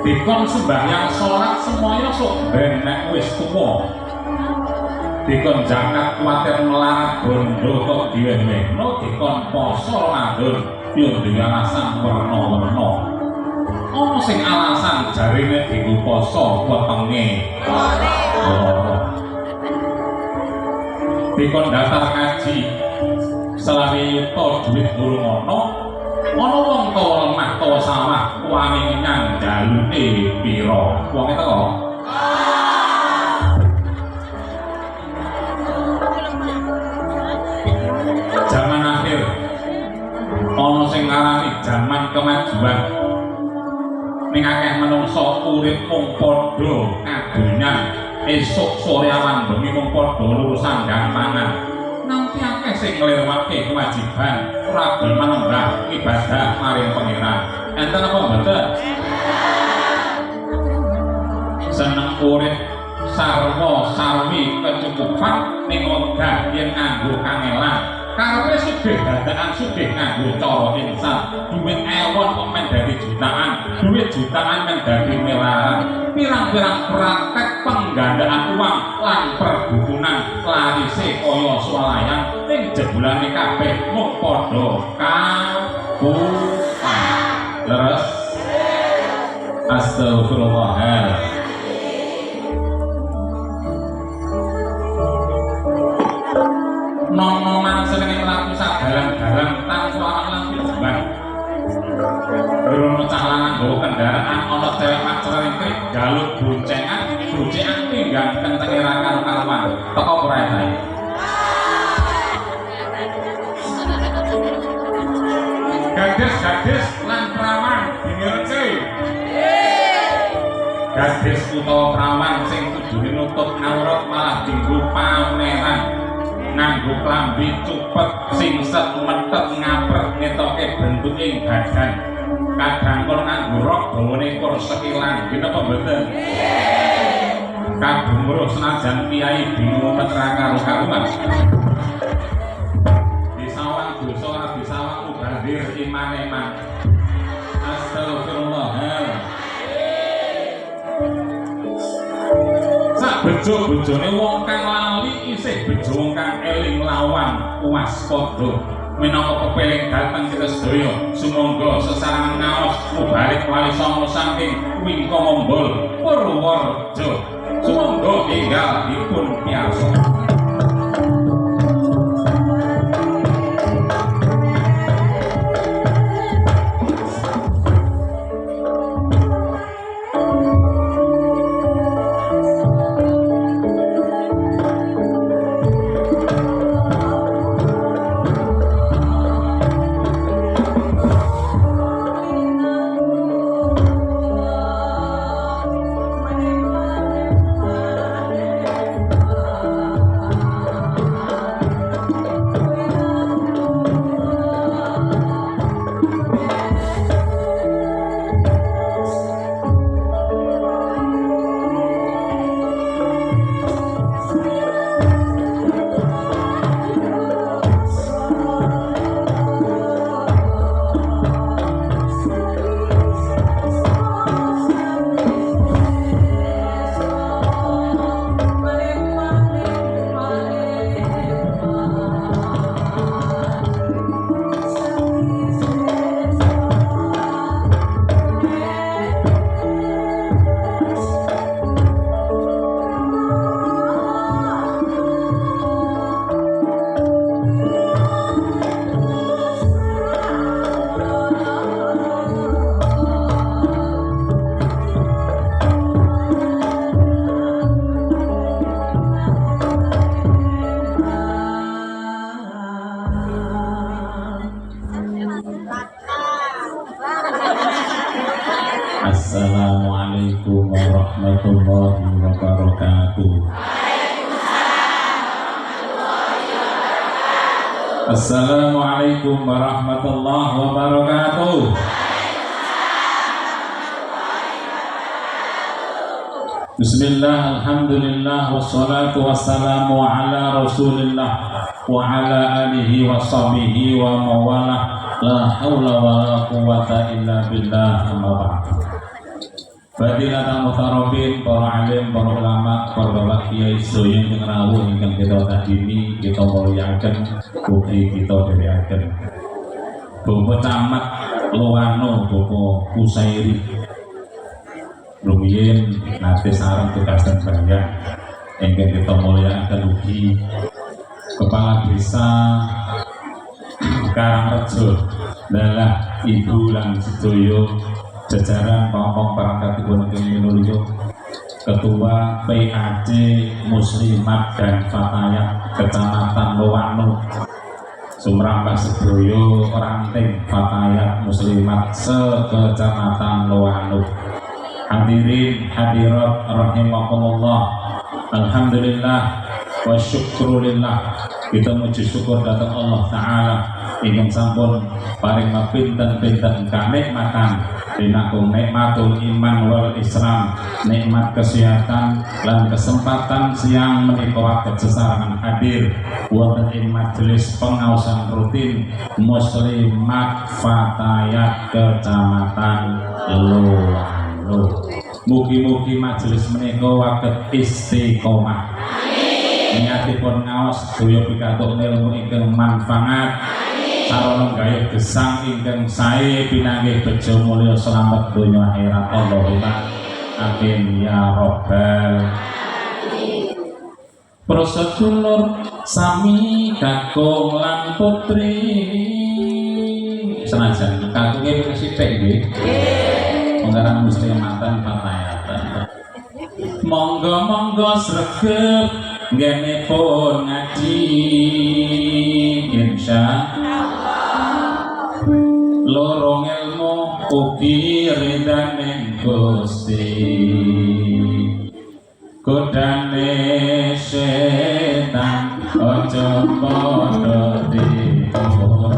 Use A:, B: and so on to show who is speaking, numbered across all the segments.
A: Dikon sembahyang sholat semuanya sok benek wis tuwa. Dikon zakat kuwatir melarat bondo kok diweh-wehno. Dikon poso Ramadan yo duwe alasan werna-werna. Ana sing alasan jarine dienggo poso wetenge. Dikon daftar ngaji selawe yuta duit durung ana wong tawa lemah tawa sawah wani menyang jalune pira wong teko zaman akhir ana sing ngarani zaman kemajuan ning akeh menungso urip mung padha kadonyan esuk sore awan bengi mung padha urusan gampangan nanti akeh sing nglewatke kewajiban ora gelem manembah ibadah maring pangeran. Enten apa mboten? Seneng urip sarwa sarwi kecukupan ning wegah yen nganggo kangelan. Karepe sugih dadakan sugih nganggo cara instan. Duit ewon kok men dadi jutaan, duit jutaan men dadi miliaran. Pirang-pirang praktek penggandaan uang lan perbukunan larise kaya swalayan ning jebulane kabeh mung padha kabutan. Leres astagfirullah. Nom-noman senenge mlaku sadalan-dalan tanpa alang tujuan. Rono cah lanang nggawa kendaraan ana cewek pacerengkrik jaluk boncengan tinggal kencenge ra karo-karuan. Teko ora ae. Gadis lan prawan dingerti. Gadis utawa prawan sing tujune nutup aurat malah dienggo pameran. Nganggo klambi cupet singset metet ngaprek ngetoke bentuking badan. Kadang kula nganggo rok dawane kur sekilan, gitu apa mboten? Kadung senajan kiai bingung metra karo-karuan. Disawang dosa ora disawang mubazir iman-iman. Astagfirullah. Sak bejo-bejone wong kang lali isih bejo wong kang eling lawan waspada. Minangka kepeling dateng kita sedaya sumangga sesarengan ngaos mubarik wali songo saking Wingko Mombol Purworejo sumangga enggal dipun piarsa. warahmatullahi wabarakatuh. Assalamualaikum warahmatullahi wabarakatuh. Bismillah, alhamdulillah, wassalatu wassalamu ala rasulillah wa ala alihi wa sahbihi wa mawalah, la hawla wa la quwata illa billah, amma ba'du. Fadilatul mutarabin, para alim, para ulama, para bapak kiai sedaya ingkang rawuh ingkang kita tadini, kita mulyaken, ugi kita dherekaken. Bapak Camat Loano, Bapak Kusairi rumiyin nate sareng tugasan banyak ingkang kita mulyakaken ugi Kepala Desa Karangrejo dalah Ibu lan sedaya jajaran pamong perangkatipun ingkang minulya, Ketua PAD Muslimat dan Fatayat Kecamatan Loano, Sumrambah sedaya ranting Fatayat Muslimat se-Kecamatan Loano. Hadirin hadirat rahimakumullah, alhamdulillah wa syukrulillah, kita muji syukur datang Allah Ta'ala ingin sampun paring mapinten-pinten kanikmatan dinakung nikmatul iman wal islam, nikmat kesehatan dan kesempatan siang menika kesesarangan hadir wonten ing majelis pengaosan rutin Muslimat Fatayat Kecamatan Loano. Mugi-mugi majelis menika waket istiqomah. Niatipun ngaos sedaya pikantuk ilmu ingkang manfaat sarana gayuh gesang ingkang sae pinanggih bejo mulya slamet donya akhirat. Allahumma amin ya rabbal alamin. Prosedulur sami kakung lan putri senajan kagunge sithik nggih. Penggaran Muslimatan Fatayatan. Monggo-monggo sregep nggenipun ngaji insyaallah. Lorong ilmu ugi ridane Gusti. Godane setan aja padha dituruti.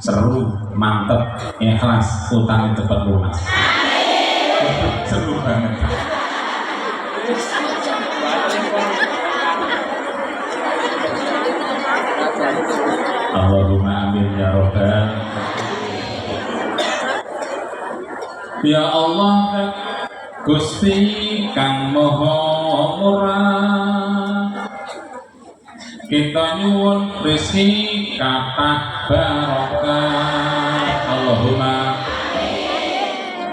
A: Seru, mantep, ikhlas, utangnya cepat lunas. Seru banget. Allahumma amin ya rabbal. Ya Allah Gusti kang Maha Murah, kita nyuwun rezeki kathah barokah. Allahumma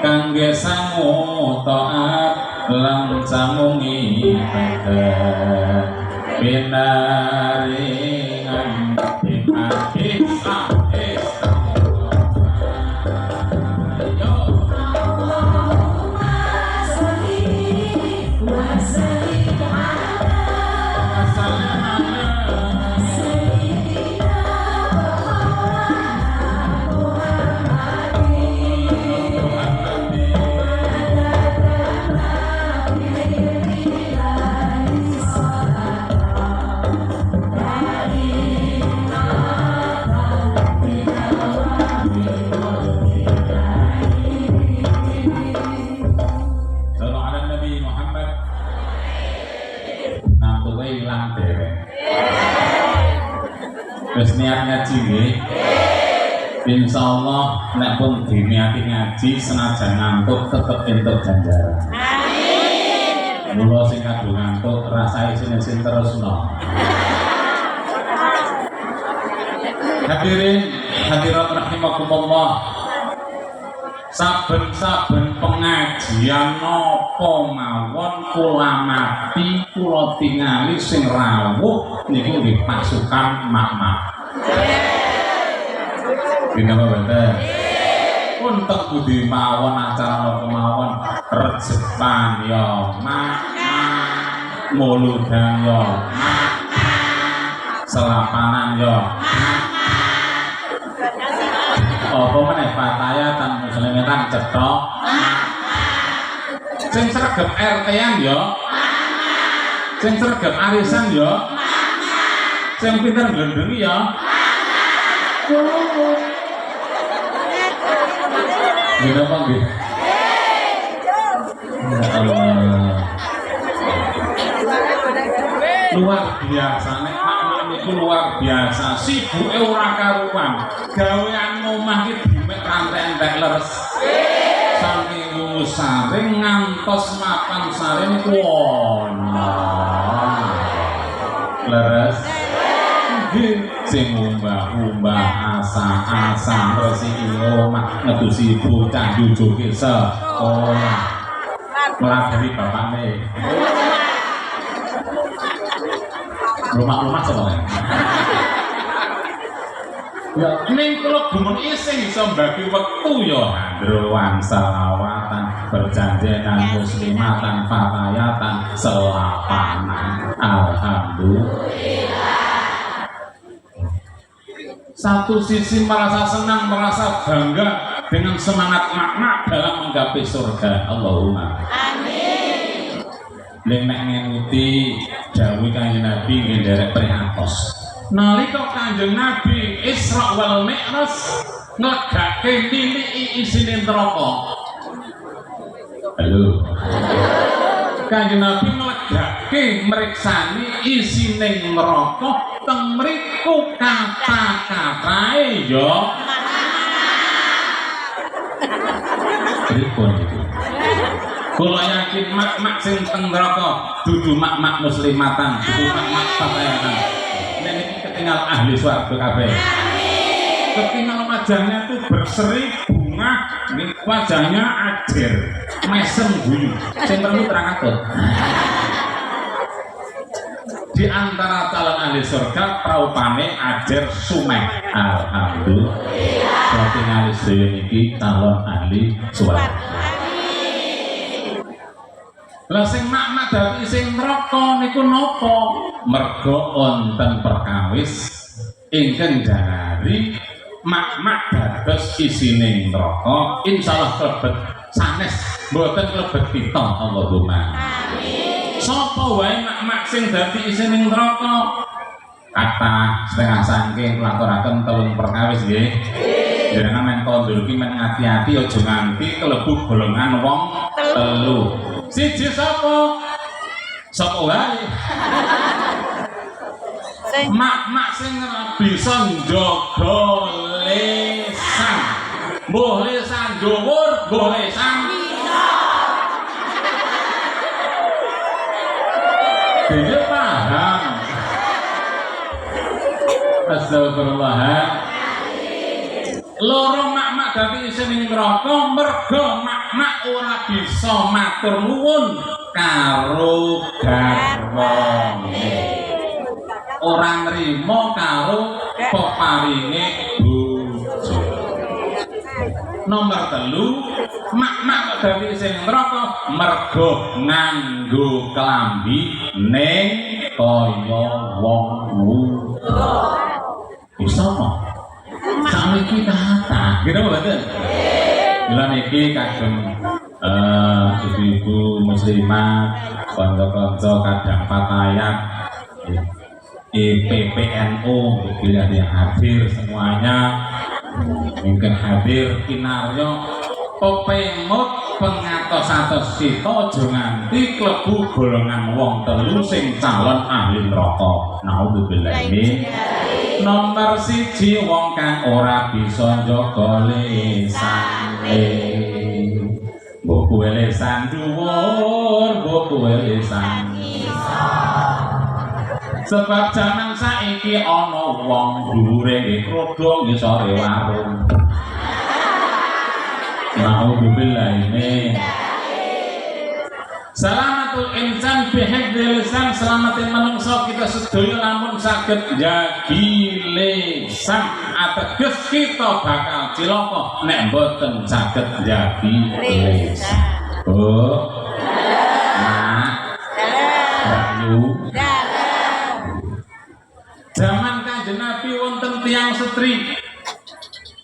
A: kangge sangu taat lan sangu ibadah pinaringan iman Islam. Wis niat ngaji nggih. Insyaallah nek pun diniati ngaji senajan ngantuk tetep entuk ganjaran. Amin. Mula sing kadung ngantuk rasa isin-isin terusno. Hadirin hadirat rahimakumullah, saben-saben pengajian napa mawon kula mati kula tingali sing rawuh niku nggih pasukan mak-mak. Dinapa mboten? Untuk budi mawon acara napa mawon rejepan ya mak-mak, muludan ya mak-mak, selapanan ya apa meneh fatayatan muslimatan cetok sing sregep RT-an ya sing sregep arisan ya sing pinter glendhengi ya gimana Pak nggih ya Allah luar biasa nek itu luar biasa, sibuke ora karuan, gawean omah iki dimek rantek-entek leres. Saking saring ngantos mapan saring kuwono. Leres. Nggih, sing umbah-umbah asa-asa resiki omah ngedusi bocah jujuke sekolah. Melagari bapakne. Rumah-rumah semuanya. Ya, ning kula gumun isih iso mbagi wektu ya handrowan selawatan berjanjenan muslimatan fatayatan selapanan alhamdulillah. Satu sisi merasa senang, merasa bangga dengan semangat mak-mak dalam menggapai surga. Allahumma amin. Nek ngenuti dawuh Kanjeng Nabi nggih nderek prihatos. Nalika Kanjeng Nabi Isra wal Mi'raj nglegake niliki isine neraka. Halo. Kanjeng Nabi nglegake mriksani isine neraka teng mriku kata-katae ya. Pripun iki? Kula yakin mak-mak sing teng neraka dudu mak-mak muslimatan, dudu mak-mak fatayatan. Nek iki ketinggal ahli swarga kabeh. Ketinggal wajahnya tuh berseri bunga, wajahnya ajer, mesem guyu. Sing perlu terangkat. Di antara calon ahli surga praupane ajer sumeh. Alhamdulillah. Berarti ahli sedaya niki calon ahli swarga. Lah sing mak-mak dadi sing neraka niku napa? Mergo wonten perkawis ingkang dari mak-mak dados isine neraka insyaallah klebet sanes mboten klebet kita Allahumma amin. Sapa wae mak-mak sing dadi isine neraka kata setengah saking nglakuraken telung perkawis nggih. Jenengan men kondur ki men ngati-ati aja nganti kelebu golongan wong telu. Siji sapa? Sapa wae? Mak-mak sing bisa njaga lisan. Mbuh lisan dhuwur, mbuh lisan dia paham. Astagfirullah. Loro mak-mak dadi isine neraka mergo mak-mak ora bisa matur nuwun karo garwane. Ora nrimo karo peparinge bojo. Nomor 3, mak-mak dadi isine neraka mergo nganggo klambi ning kaya wong wuda. Bisa mo? Sakniki kata, kira mboten? Mila niki kagem ibu-ibu muslimat, kanca-kanca kadang fatayat, PPNU, bila yang hadir semuanya, mungkin hadir kinaryo, pepemut pengatos-atos kita aja nganti klebu golongan wong telu sing calon ahli neraka. Naudzubillah min. Nomor 1 wong kang ora bisa njaga lisane. Mbok kuwe lisan dhuwur, mbok kuwe lisan Sebab zaman saiki ana wong dhuwure nggih krodhong nggih sore warung. Nauzubillah ini. Salamatul insan bihifdzil lisan, selamate manungsa kita sedaya lamun saged njagi lisan, ateges kita bakal cilaka nek mboten saged njagi lisan. Oh. Nah. Bayu. Zaman Kanjeng Nabi wonten tiyang setri.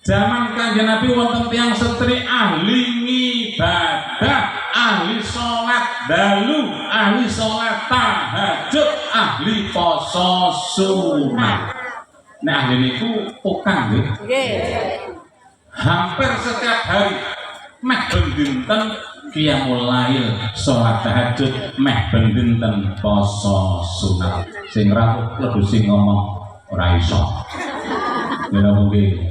A: Zaman Kanjeng Nabi wonten tiyang setri ahli ibadah, ahli sholat dalu, ahli sholat tahajud, ahli poso sunat. Nah, ahli niku tukang nggih. Hampir setiap hari meh ben dinten qiyamul lail, sholat tahajud, meh ben dinten poso sunat. Sing ra kudu sing ngomong ora iso. Lha mungkin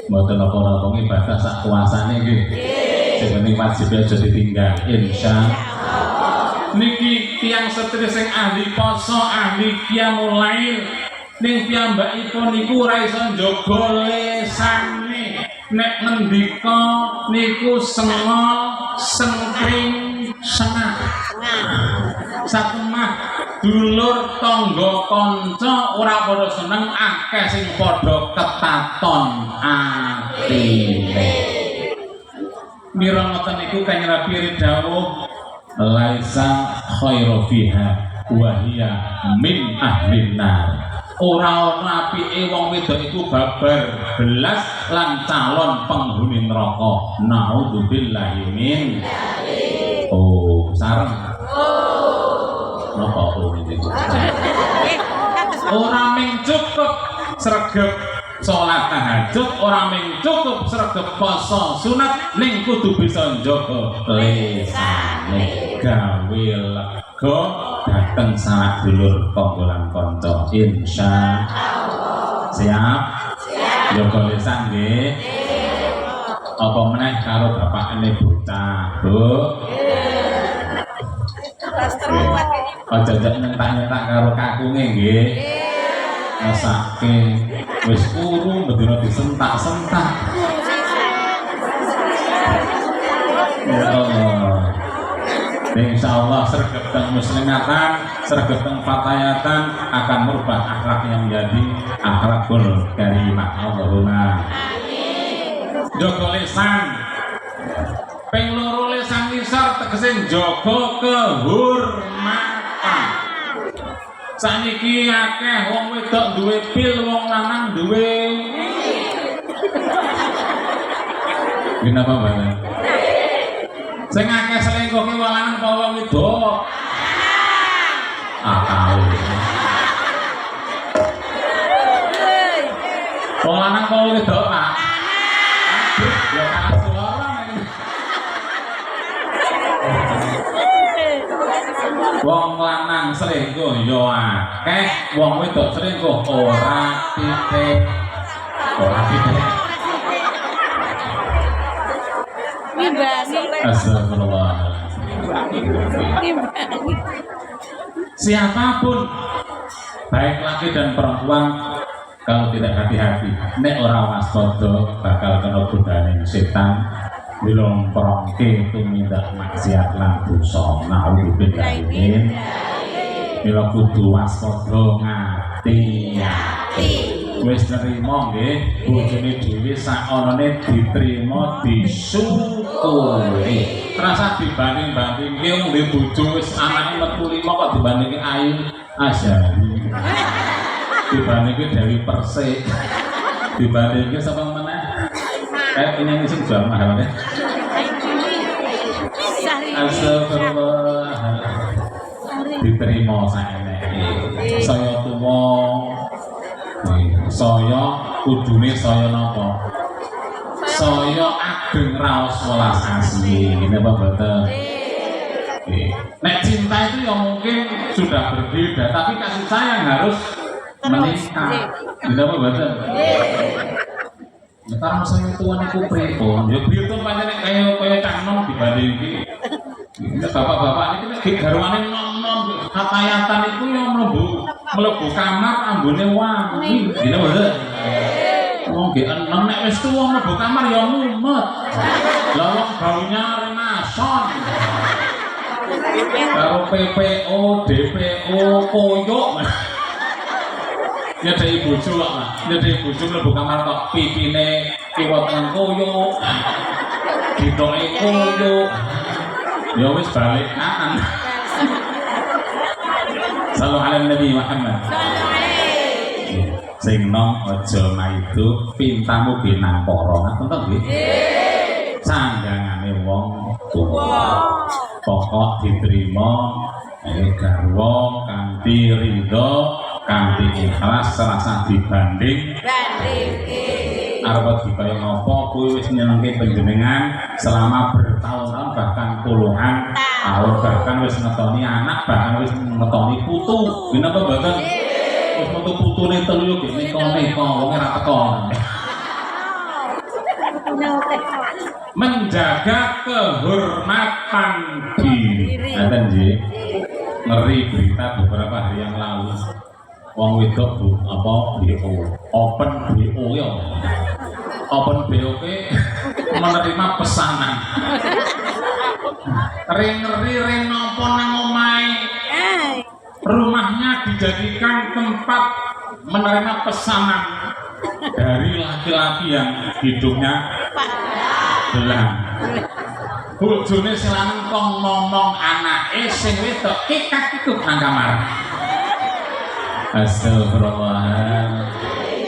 A: mboten apa-apa ibadah sak kuasane nggih. Sing penting wajib aja ditinggal insyaallah. Niki tiyang setri sing ahli poso, ahli qiyamul lail, ning piyambakipun niku ora iso njaga lesane. Nek ngendika niku sengol, sengkring, sengah. Satemah dulur tangga kanca ora padha seneng, akeh sing padha ketaton atine. Mira ngoten niku Kanjeng Nabi ridhawuh laisa khairu fiha wa hiya min ahlin nar. Ora ana apike wong wedok iku babar belas lan calon penghuni neraka. Naudzubillahi min. Oh, sareng. Napa niku? Ora mung cukup sregep salat tahajud, ora mung cukup sregep poso sunat, ning kudu bisa njaga lisane gawe lega dateng sanak dulur tanggolan kanca insyaallah. Siap? Njaga lisan nggih. Apa meneh karo bapakne bocah, Bu? Aja nyentak-nyentak karo kakunge nggih. Mesake wis urung bendina disentak-sentak. Ya Allah. Insyaallah sregep teng muslimatan, sregep teng fatayatan akan merubah akhlaknya menjadi akhlakul karimah. Allahumma amin. Jaga lisan. Ping loro lisan ngisor tegese jaga kehormatan. Saniki akeh wong wedok duwe pil, wong lanang duwe. Kenapa banget? Sing akeh selingkuh ki wong lanang apa wong wedok? Tahu. Wong lanang apa wong wedok, Pak? Ya kalah suara. Wong lanang selingkuh yo akeh, wong wedok selingkuh ora titik. Ora titik. Astagfirullah. Siapapun baik laki dan perempuan kalau tidak hati-hati nek ora waspada bakal kena godane setan dilomprongke tumindak maksiat lan dosa. Naudzubillah min. Mila kudu waspada ngati-ati. Wis nerima nggih bojone dhewe sak anane diterima disyukuri. Rasa dibanding-bandingke wong duwe bojo wis anake metu 5 kok dibandingke Ayu Azhari. Dibandingke Dewi Persik. Dibandingke sapa meneh? Ini sing jual mahal ya. Astagfirullah. Diterima saeneke. Saya tuwa. Saya kudune saya napa? Saya ageng raos welas asih. Ngene apa mboten? Nek cinta itu ya mungkin sudah berbeda, tapi kasih sayang harus meningkat. Ngene apa mboten? Sekarang saya tuan itu pripun, ya pripun pancen kaya cangnom dibandingke. Bapak-bapak ini garwane nom-nom hatayatan itu yang mlebu mlebu kamar ambune wangi ngene mboten wong ge enem nek wis tuwa mlebu kamar ya mumet lah wong baunya renason karo PPO DPO koyok nyedai bojo lah nyedai bojo mlebu kamar kok pipine kiwatan koyok ditoke koyok ya wis balik kanan. Sallu ala Nabi Muhammad. Sing nom aja maido pintamu binang para ngoten nggih. Sanggangane wong tuwa. Pokok diterima garwa kanthi ridho kanthi ikhlas serasa dibanding arep dikaya napa kuwi wis nyenengke panjenengan selama bertahun-tahun bahkan puluhan tahun bahkan wis ngetoni anak bahkan wis ngetoni putu ngene apa mboten wis metu putune telu yo nika wong ora teko menjaga kehormatan diri ngaten nggih ngeri berita beberapa hari yang lalu wong wedok BO open BO ya open BO menerima pesanan ring nopo nang omahe rumahnya dijadikan tempat menerima pesanan dari laki-laki yang hidupnya belang bojone sing lanang kok ngomong anake sing wedok kikak iku nang kamar. Astagfirullah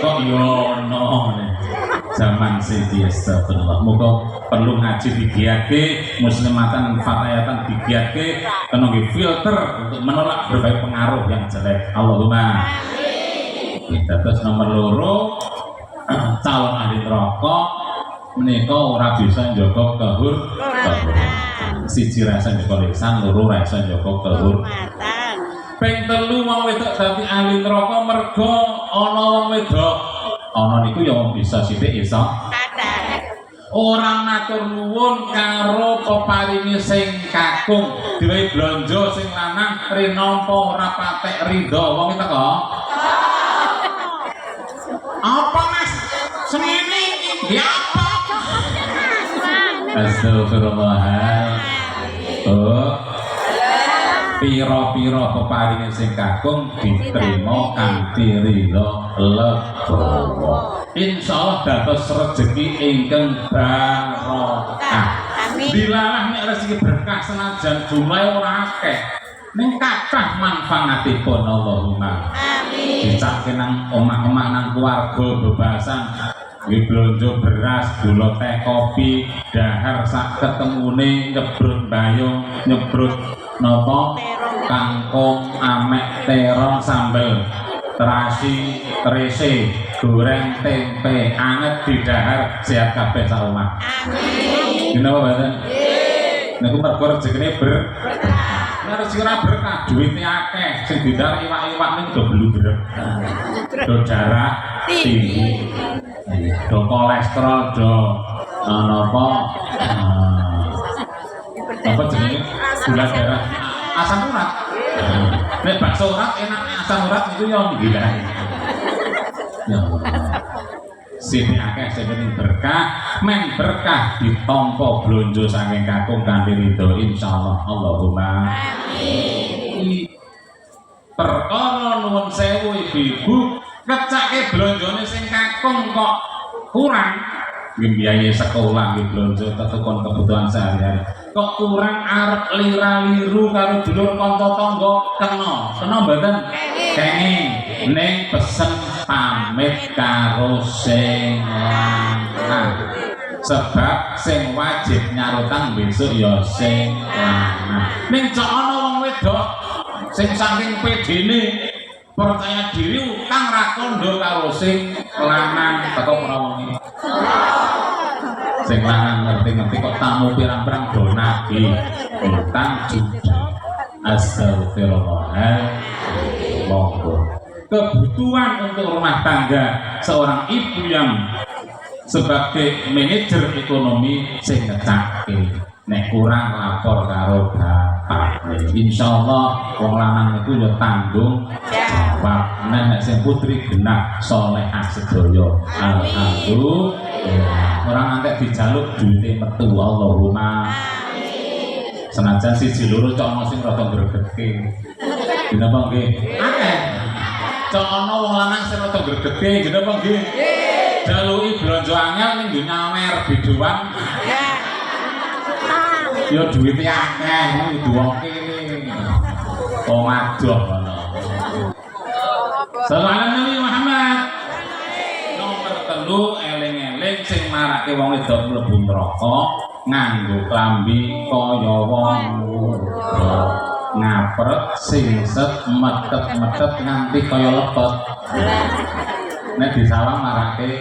A: kok yo ono zaman sing astagfirullah muga perlu ngaji digiatke muslimatan fatayatan digiatke kena filter untuk menolak berbagai pengaruh yang jelek. Allahumma amin. Kita terus nomor loro calon ahli neraka menika ora bisa njaga kehormatan. Siji rasa njaga lisan, loro rasa njaga kehormatan. Ping telu wong wedok dadi ahli neraka mergo ana wong wedok. Ana niku ya wong bisa sithik iso. Orang matur nuwun karo peparinge sing kakung, diwehi blonjo sing lanang rinampa ora patek ridho wong iki teko. Apa Mas? Semene iki apa? Astagfirullah. Oh. Piro-piro peparinge sing kakung diterima kanthi ridho legowo. Insyaallah dados rejeki ingkang barokah. Dilalah nek rezeki berkah senajan jumlahe ora akeh. Ning kathah manfaatipun Allahumma. Amin. Dicake nang omah-omah nang keluarga bebasan blonjo beras, gula teh, kopi, dahar sak ketemune nyebrut bayung, nyebrut napa kangkung, amek, terong, sambel, terasi, terese, goreng, tempe, anget di dahar, sehat kabeh sak omah. Amin. Gimana Bapak? Niku mergo rezekine nek rezeki ora berkah, duwite akeh, sing didar iwak-iwak ning do blubrek. Do darah tinggi. Do kolesterol, do napa? Apa jenenge? Gula darah, asam urat. Nek bakso urat enak, asam urat itu yo gila. Ya Allah. Sini akeh sing berkah, men berkah ditampa blonjo saking kakung kanthi ridho insyaallah. Allahumma amin. Perkara nuwun sewu ibu-ibu, kecake blonjone sing kakung kok kurang. Biaya sekolah nggih blonjo tetekon kebutuhan sehari-hari. Kok kurang arep lira-liru karo dulur kanca tangga kena mboten? Kenging ning pesen pamit karo sing lanang. Sebab sing wajib nyarutang besok ya sing lanang. Ning cok ana wong wedok sing saking pedene percaya diri utang ra kondo karo sing lanang teko ora wong sing lanang ngerti-ngerti kok tamu pirang-pirang do nagih utang judi. Astagfirullahaladzim. Kebutuhan untuk rumah tangga seorang ibu yang sebagai manajer ekonomi sing ngecake nek kurang lapor karo bapak. Insyaallah wong lanang itu ya tanggung jawab. papat nenek sing putri genah salehah sedaya alhamdulillah orang antek dijaluk duwite metu Allahumma senajan siji loro cok ana sing rada gregeke dina apa nggih akeh cok ana wong lanang sing rada gregeke dina apa nggih jaluki blonjo angel ning dunya mer biduan ya duwite akeh kudu wong kene wong adoh ngono sallallahu Nabi Muhammad nomor 3 eling-eling sing marake wong wedok mlebu neraka nganggo klambi kaya wong ngapret singset metet-metet nganti kaya lepet nek disawang marake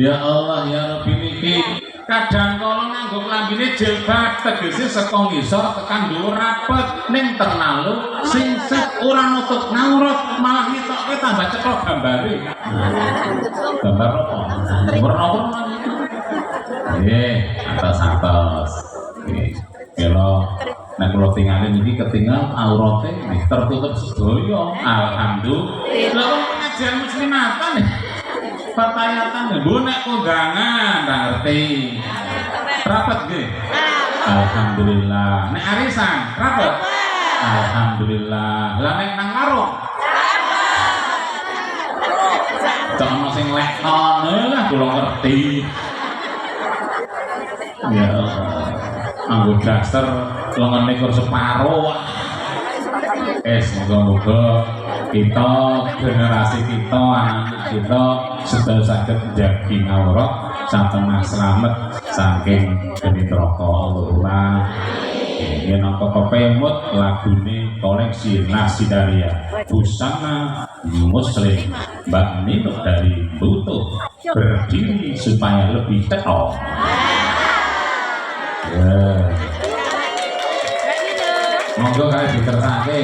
A: ya Allah ya Rabbi niki kadang kala nganggo klambine jilbab tegese saka ngisor tekan dhuwur rapet ning ternalu singset ora nutup ngaurat malah ngetokke tambah ceklok gambare gambar apa warna-warna atas-atas kalau nek kula tingali niki ketinggal aurate tertutup sedaya alhamdulillah pengajian muslimatan patayatan lho nek kondangan tak ngerti rapet nggih alhamdulillah nek arisan rapet alhamdulillah lah nek nang warung cono sing lekon lah kula ngerti ya anggo daster lengene kur separo semoga-moga kita generasi kita anak kita sedaya saged njagi ngawrat satemah slamet saking geni neraka Allahumma yen apa kepemut lagune koleksi Nasidaria busana muslim Mbak Nino dari Butuh berdiri supaya lebih cetok monggo kali ditersake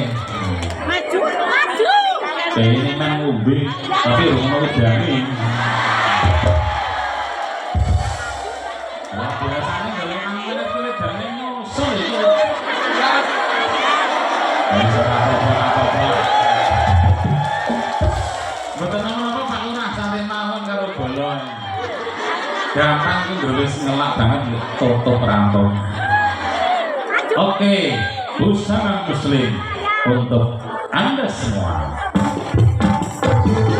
A: maju ini main ubi tapi rumah udani biasanya kalau kulit dani nyusul itu betul apa Pak Lurah sampai mawon karo bolong gampang tuh nulis ngelak banget toto perantau oke busana muslim untuk Anda semua.
B: Thank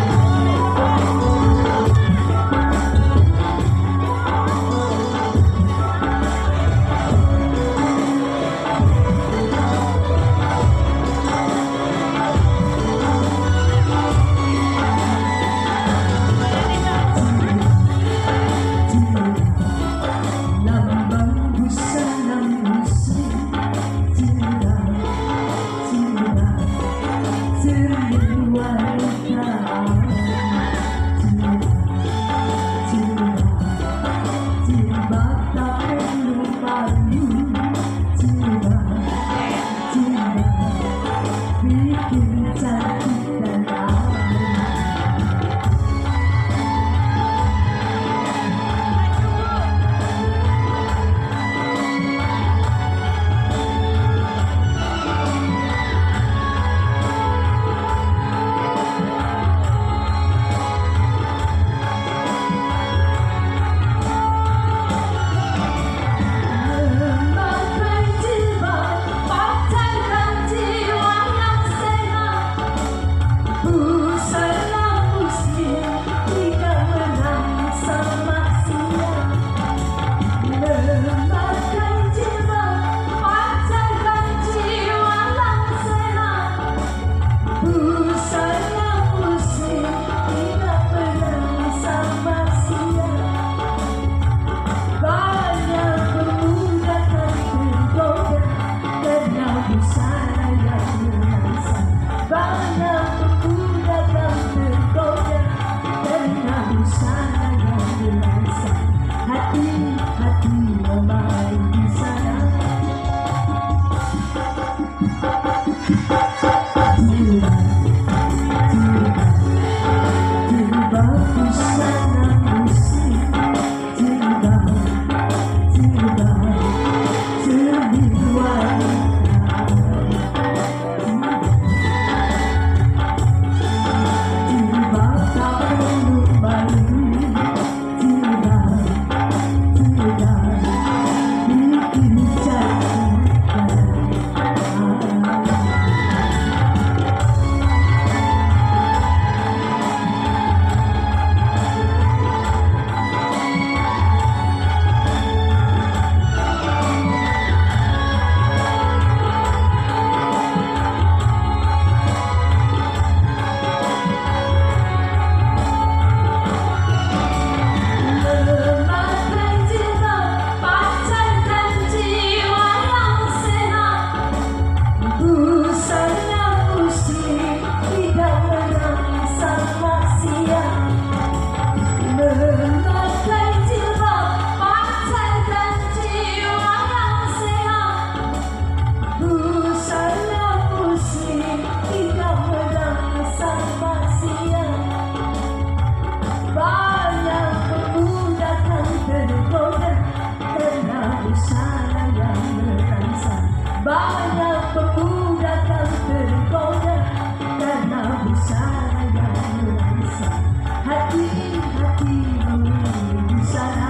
B: you. Banyak pemuda kan tergoda karena busana yang merasa hati-hatimu di sana.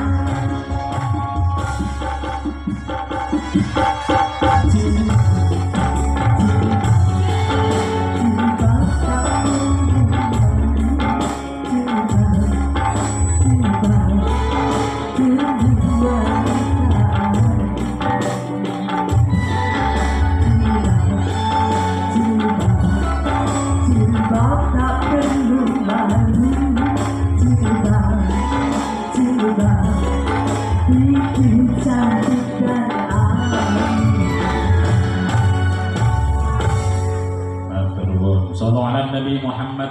A: Nabi Muhammad.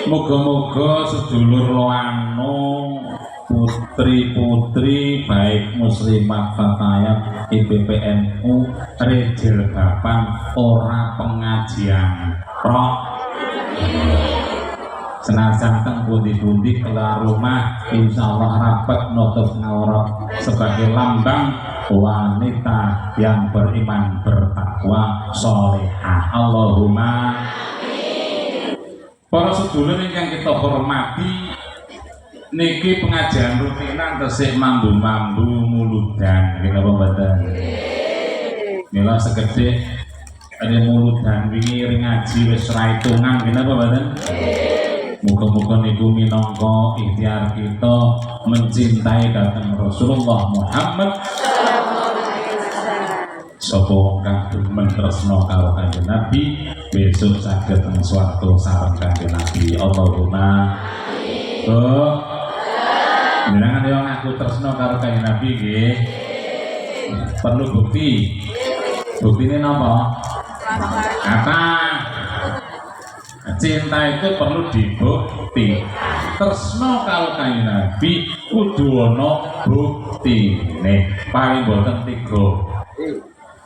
A: Moga-moga sedulur loano putri-putri baik muslimat fatayat IPPNU rejil kapan ora pengajian prok senajan teng pundi-pundi keluar rumah insyaallah rapat nutup aurat sebagai lambang wanita yang beriman bertakwa solehah. Allahumma amin. Para sedulur yang kita hormati, niki pengajian rutinan tesih mambu-mambu muludan kita pembadan mila segede ada muludan wingi ngaji wis ra itungan kita pembadan. Muga-muga niku minangka ikhtiar kita mencintai datang Rasulullah Muhammad sapa wong kang demen tresna karo Kanjeng Nabi besok saged teng swarga sareng Kanjeng Nabi. Allahumma amin. Oh, jenengan yo ngaku tresna karo Kanjeng Nabi nggih. Perlu bukti. Buktine napa? Apa? Cinta itu perlu dibukti. Tresna karo Kanjeng Nabi kudu ana buktine. Paling boten 3.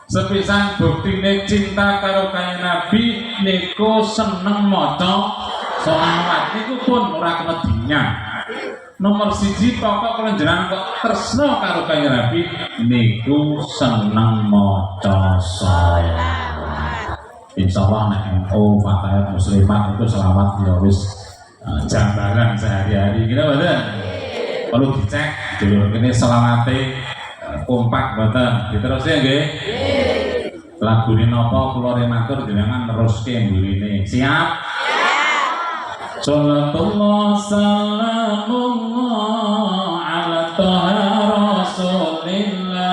A: Sepisan buktine cinta karo Kanjeng Nabi niku seneng maca sholawat niku pun ora kena dinyang. Nomor 1 pokok panjenengan kok tresna karo Kanjeng Nabi niku seneng maca sholawat. Insyaallah nek NU fatayat muslimat itu selawat ya wis jambaran sehari-hari kita mboten. Perlu dicek dulu kene selawate kompak mboten. Diterusnya nggih. Lagune napa kula rematur jenengan neruske mburine. Siap? Siap. Sallallahu sallamullah ala taha rasulillah.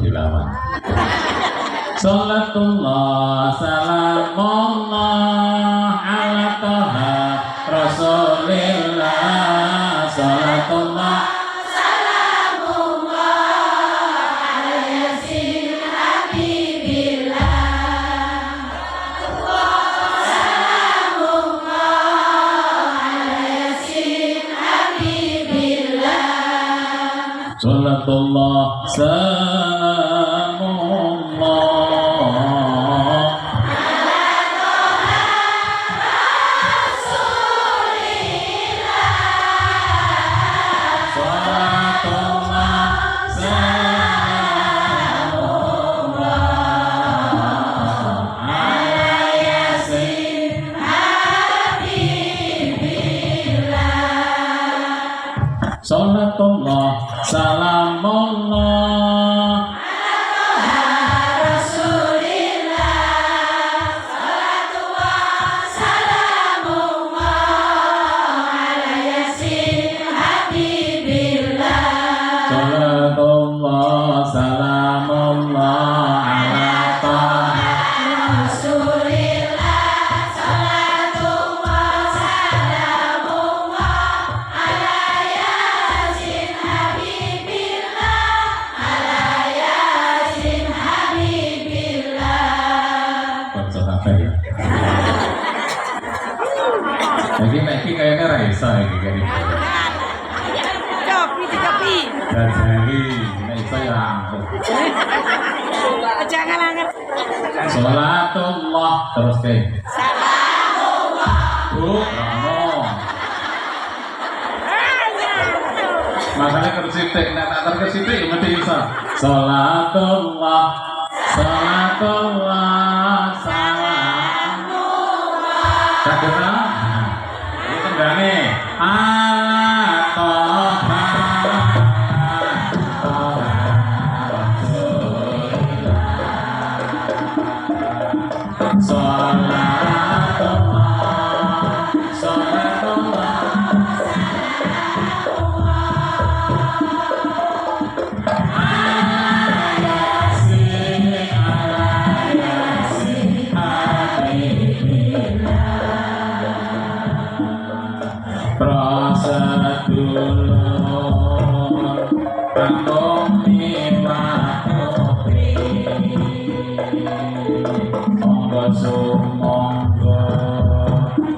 A: Dilawan. Salatullah salamullah ala taha rasulillah. Salatullah
B: salamullah ala yasin habibillah. Salamullah ala yasin habibillah.
A: Salatullah Salatullah salamullah
B: ala rasulillah. Salatullah salamullah ala yasin habibillah.
A: Salatullah salamullah ala taha
B: rasulillah. Salatullah salamullah ala yasin habibillah. Ala yasin habibillah.
A: Baca apa ya? Jadi kayaknya Raisa ya,
C: Kopi.
A: Jadi nek iso ya rampung.
B: Jangan angkat.
A: Salatullah terus ke.
B: Salamullah.
A: Bu, Ramo. Makanya kersitik, nek tak terkesitik ya mesti iso. Salatullah, salatullah, salamullah. Sagena. Ini tenggane.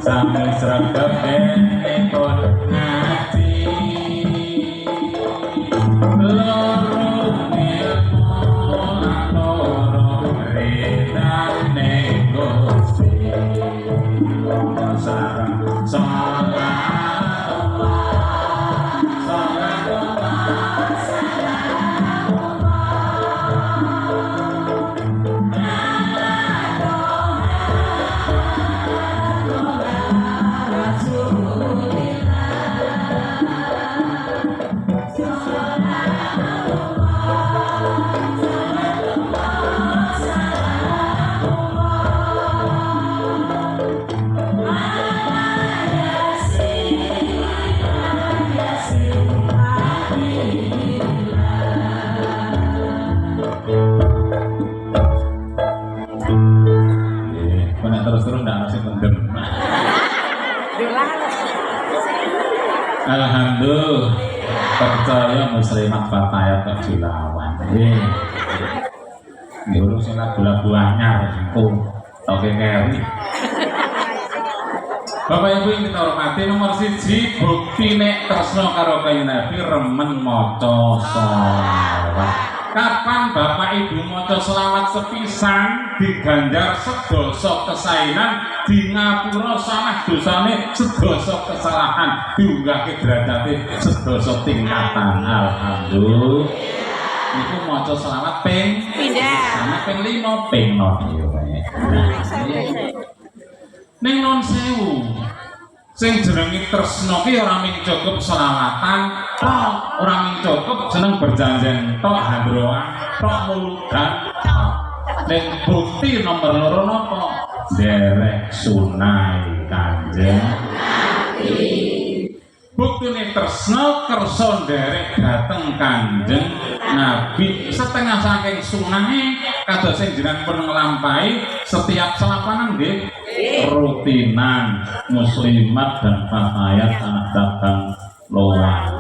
A: Sami sregep dene kon ngaji loro ilmu loro ridane Gusti sareng Alhamdulillah percaya muslimat fatayat kok dilawan. Nggih urus sing lagu-lagu anyar engko toke keri. Bapak Ibu yang kita hormati, nomor 1 bukti nek tresno karo Kanjeng Nabi remen maca sholawat. Kapan Bapak Ibu maca selawat sepisan diganjar sedoso kesainan, di ngapura salah dosane sedoso kesalahan, diunggahke derajate sedoso tingkatan. Alhamdulillah. Niku maca selawat ping sama ping 5 ping 0 yo kae. Ning non sewu sing jenenge tresna ki ora mung cukup selawatan tok, ora mung cukup jeneng berjanjian tok, handroan tok, muludan tok. Ning bukti nomor 2 napa? Derek sunai Kanjeng Nabi. Buktine tresna kersa nderek dhateng Kanjeng Nabi setengah saking sunahe kados sing jenengan pun nglampahi setiap salapanan nggih rutinan muslimat dan fatayat anak datang lowang.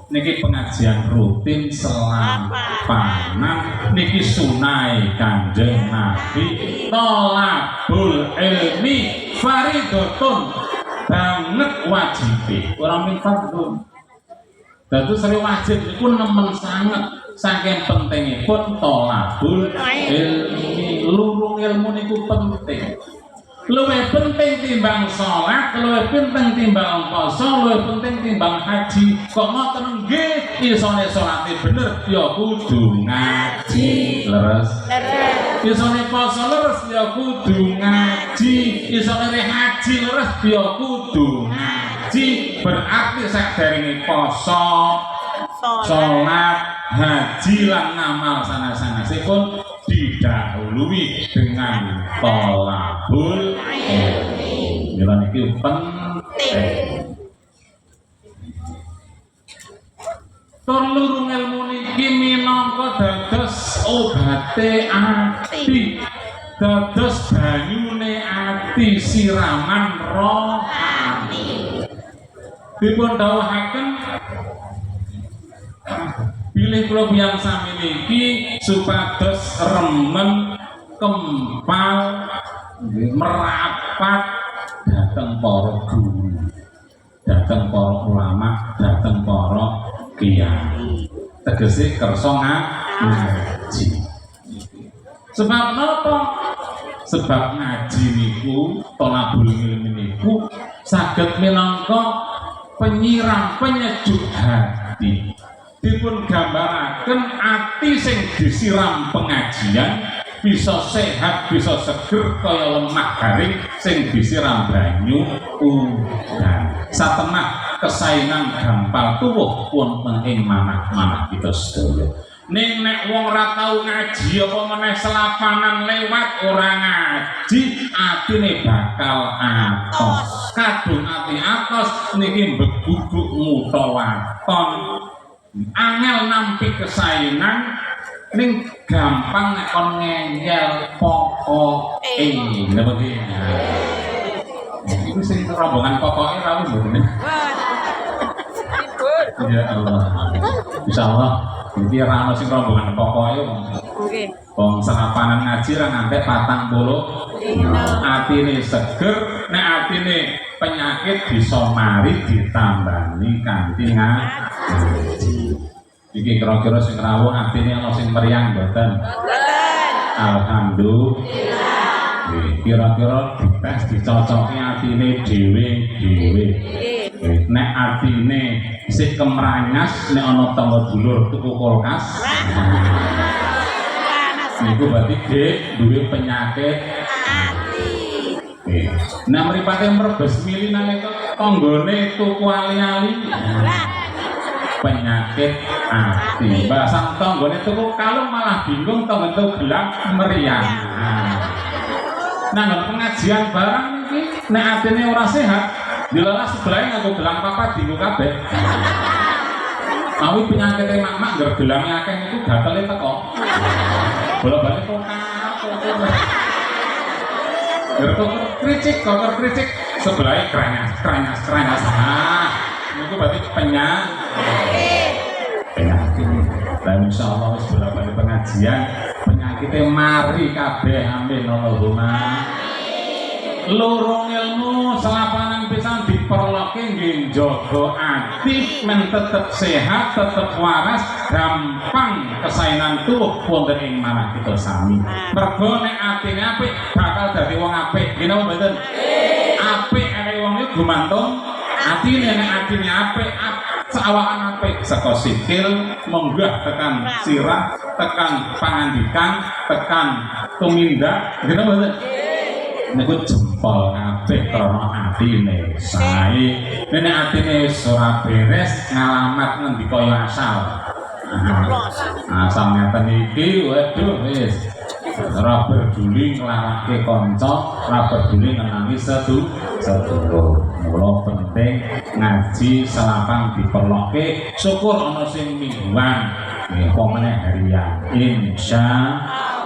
A: Niki pengajian rutin selampanan niki sunai Kanjeng Nabi tolabul ilmi faridatun banget wajib orang minta pun dadu sering wajib itu nemen sangat saking pentingipun tolabul ilmi lurung ilmu niku penting luwih penting timbang sholat, luwih penting timbang puasa, luwih penting timbang haji. Kok ngoten nggih isone sholate bener ya kudu ngaji leres. Isone puasa leres ya kudu ngaji. Isone haji leres ya kudu ngaji. Berarti sakderenge puasa, sholat, haji lan ngamal sanes-sanesipun didahului dengan tolabul ilmi. Mila niki penting. Tur lurung ilmu niki minangka dados obate ati, dados banyune ati, siraman rohani. Dipun dawuhaken pilih kula yang sami niki supados remen kempal merapat dhateng para guru, dhateng para ulama, dhateng para kiai. tegese kersa ngaji. Sebab napa? Sebab ngaji niku thalabul ilmi niku saged minangka penyiram penyejuk hati. Dipun gambaraken ati sing disiram pengajian bisa sehat, bisa seger kaya lemah garing sing disiram banyu udan. Satemah kesaingan gampal tuwuh wonten ing manah-manah kita sedaya. Ning nek wong ora tau ngaji apa meneh selapanan lewat ora ngaji, atine bakal atos. Kadung ati atos niki mbeguguk mutawaton. Angel nampi kesaenan ning gampang nek kon ngengel pokoke lha begini. Iku sing rombongan pokoke rawuh mboten. Ya Allah. Insyaallah iki ora ono sing rombongan pokoke wong. Nggih. Wong sarapanan ngaji ra ngantek 40. Atine seger, nek atine penyakit bisa mari ditambani kanthi ngaji. Iki kira-kira sing rawuh atine ana sing meriang mboten? Mboten. Alhamdulillah. Kira-kira dites dicocoki atine dhewe-dhewe. Nek atine sik kemranyas nek ana tangga dulur tuku kulkas. Niku berarti duwe penyakit hati. Nah mripate mrebes mili nalika tanggane tuku ali-ali. Penyakit hati. Bahasa tanggane tuku kalung malah bingung tangga tuku gelang meriang. Nah pengajian barang iki nek atine ora sehat, dilalah sebelah nganggo gelang papat dinggo kabeh. Awi penyakit mak-mak ngger gelange akeh niku gatele teko. Bola-balik kok kokor kricik sebelah kranyas. Nah, niku berarti penyakit. Dan insyaallah wis bola-balik pengajian penyakitnya mari kabeh amin Allahumma. Loro ilmu selapanan pisan diperloke nggih njaga ati men tetep sehat, tetep waras, gampang kesaenan tuh wonten ing manah kita sami. Mergo nek atine apik bakal dadi wong apik. Nggih napa mboten? Apik nek wong iki gumantung atine, nek atine apik sawakan apik saka sikil munggah tekan sirah, tekan pangandikan, tekan tumindak. Nggih napa mboten? Niku jempol kabeh krana atine sae. Nek atine ora beres ngalamat ngendika ya asal. Asal ngeten iki waduh wis ora peduli nglarake kanca, ora peduli ngenani sedulur. Mula penting ngaji selapang diperloke, syukur ana sing mingguan, nggih apa meneh harian. Insyaallah.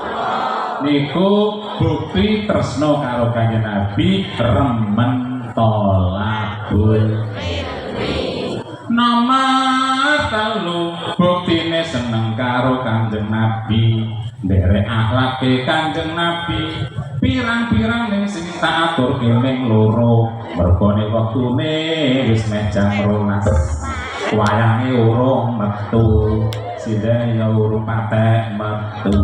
A: Niku bukti tresno karo Kanjeng Nabi remen thalabul ilmi. Nomor 3 buktine seneng karo Kanjeng Nabi, nderek akhlake Kanjeng Nabi. Pirang-pirang ning sing tak aturke ning loro, mergone wektune wis mejang 12. Wayange urung metu, sidaya urung patek metu.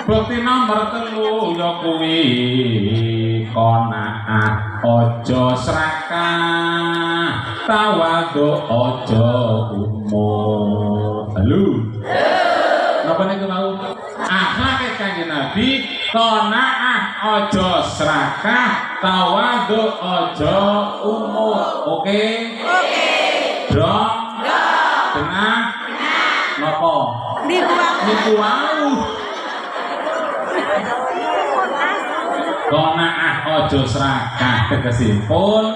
A: Bukti nomor 3 ya kuwi qanaah aja srakah, tawadhu aja umur. Halo. Napa niku mau? Akhlak Kanjeng Nabi, qanaah aja srakah, tawadhu aja umur. Oke? Oke. Dong. Dengar. Napa? Niku wau. Qanaah aja srakah tegesipun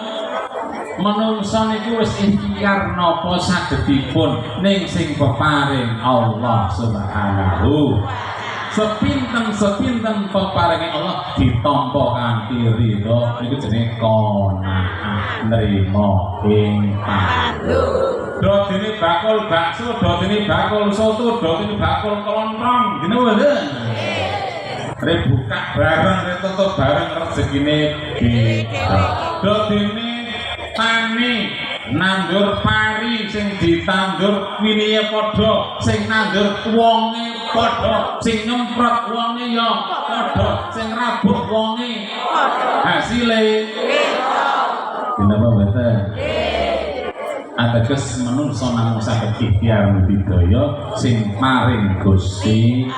A: menungsa niku wis ikhtiar napa sagedipun ning sing peparing Allah Subhanahu. Sepinten peparinge Allah ditampa kanthi ridho niku jenenge qanaah, nrimo ing pandu. Dodene bakul bakso, dodene bakul soto, dodene bakul kelontong, dene mboten. Buka bareng, tutup bareng rezekine gitu. Dodene tani nandur pari sing ditandur winiye padha, sing nandur wonge padha, sing nyemprot wonge ya padha, sing rabuk wonge hasile kenapa mboten? Ateges menungso namung saged ikhtiar budidaya sing maring Gusti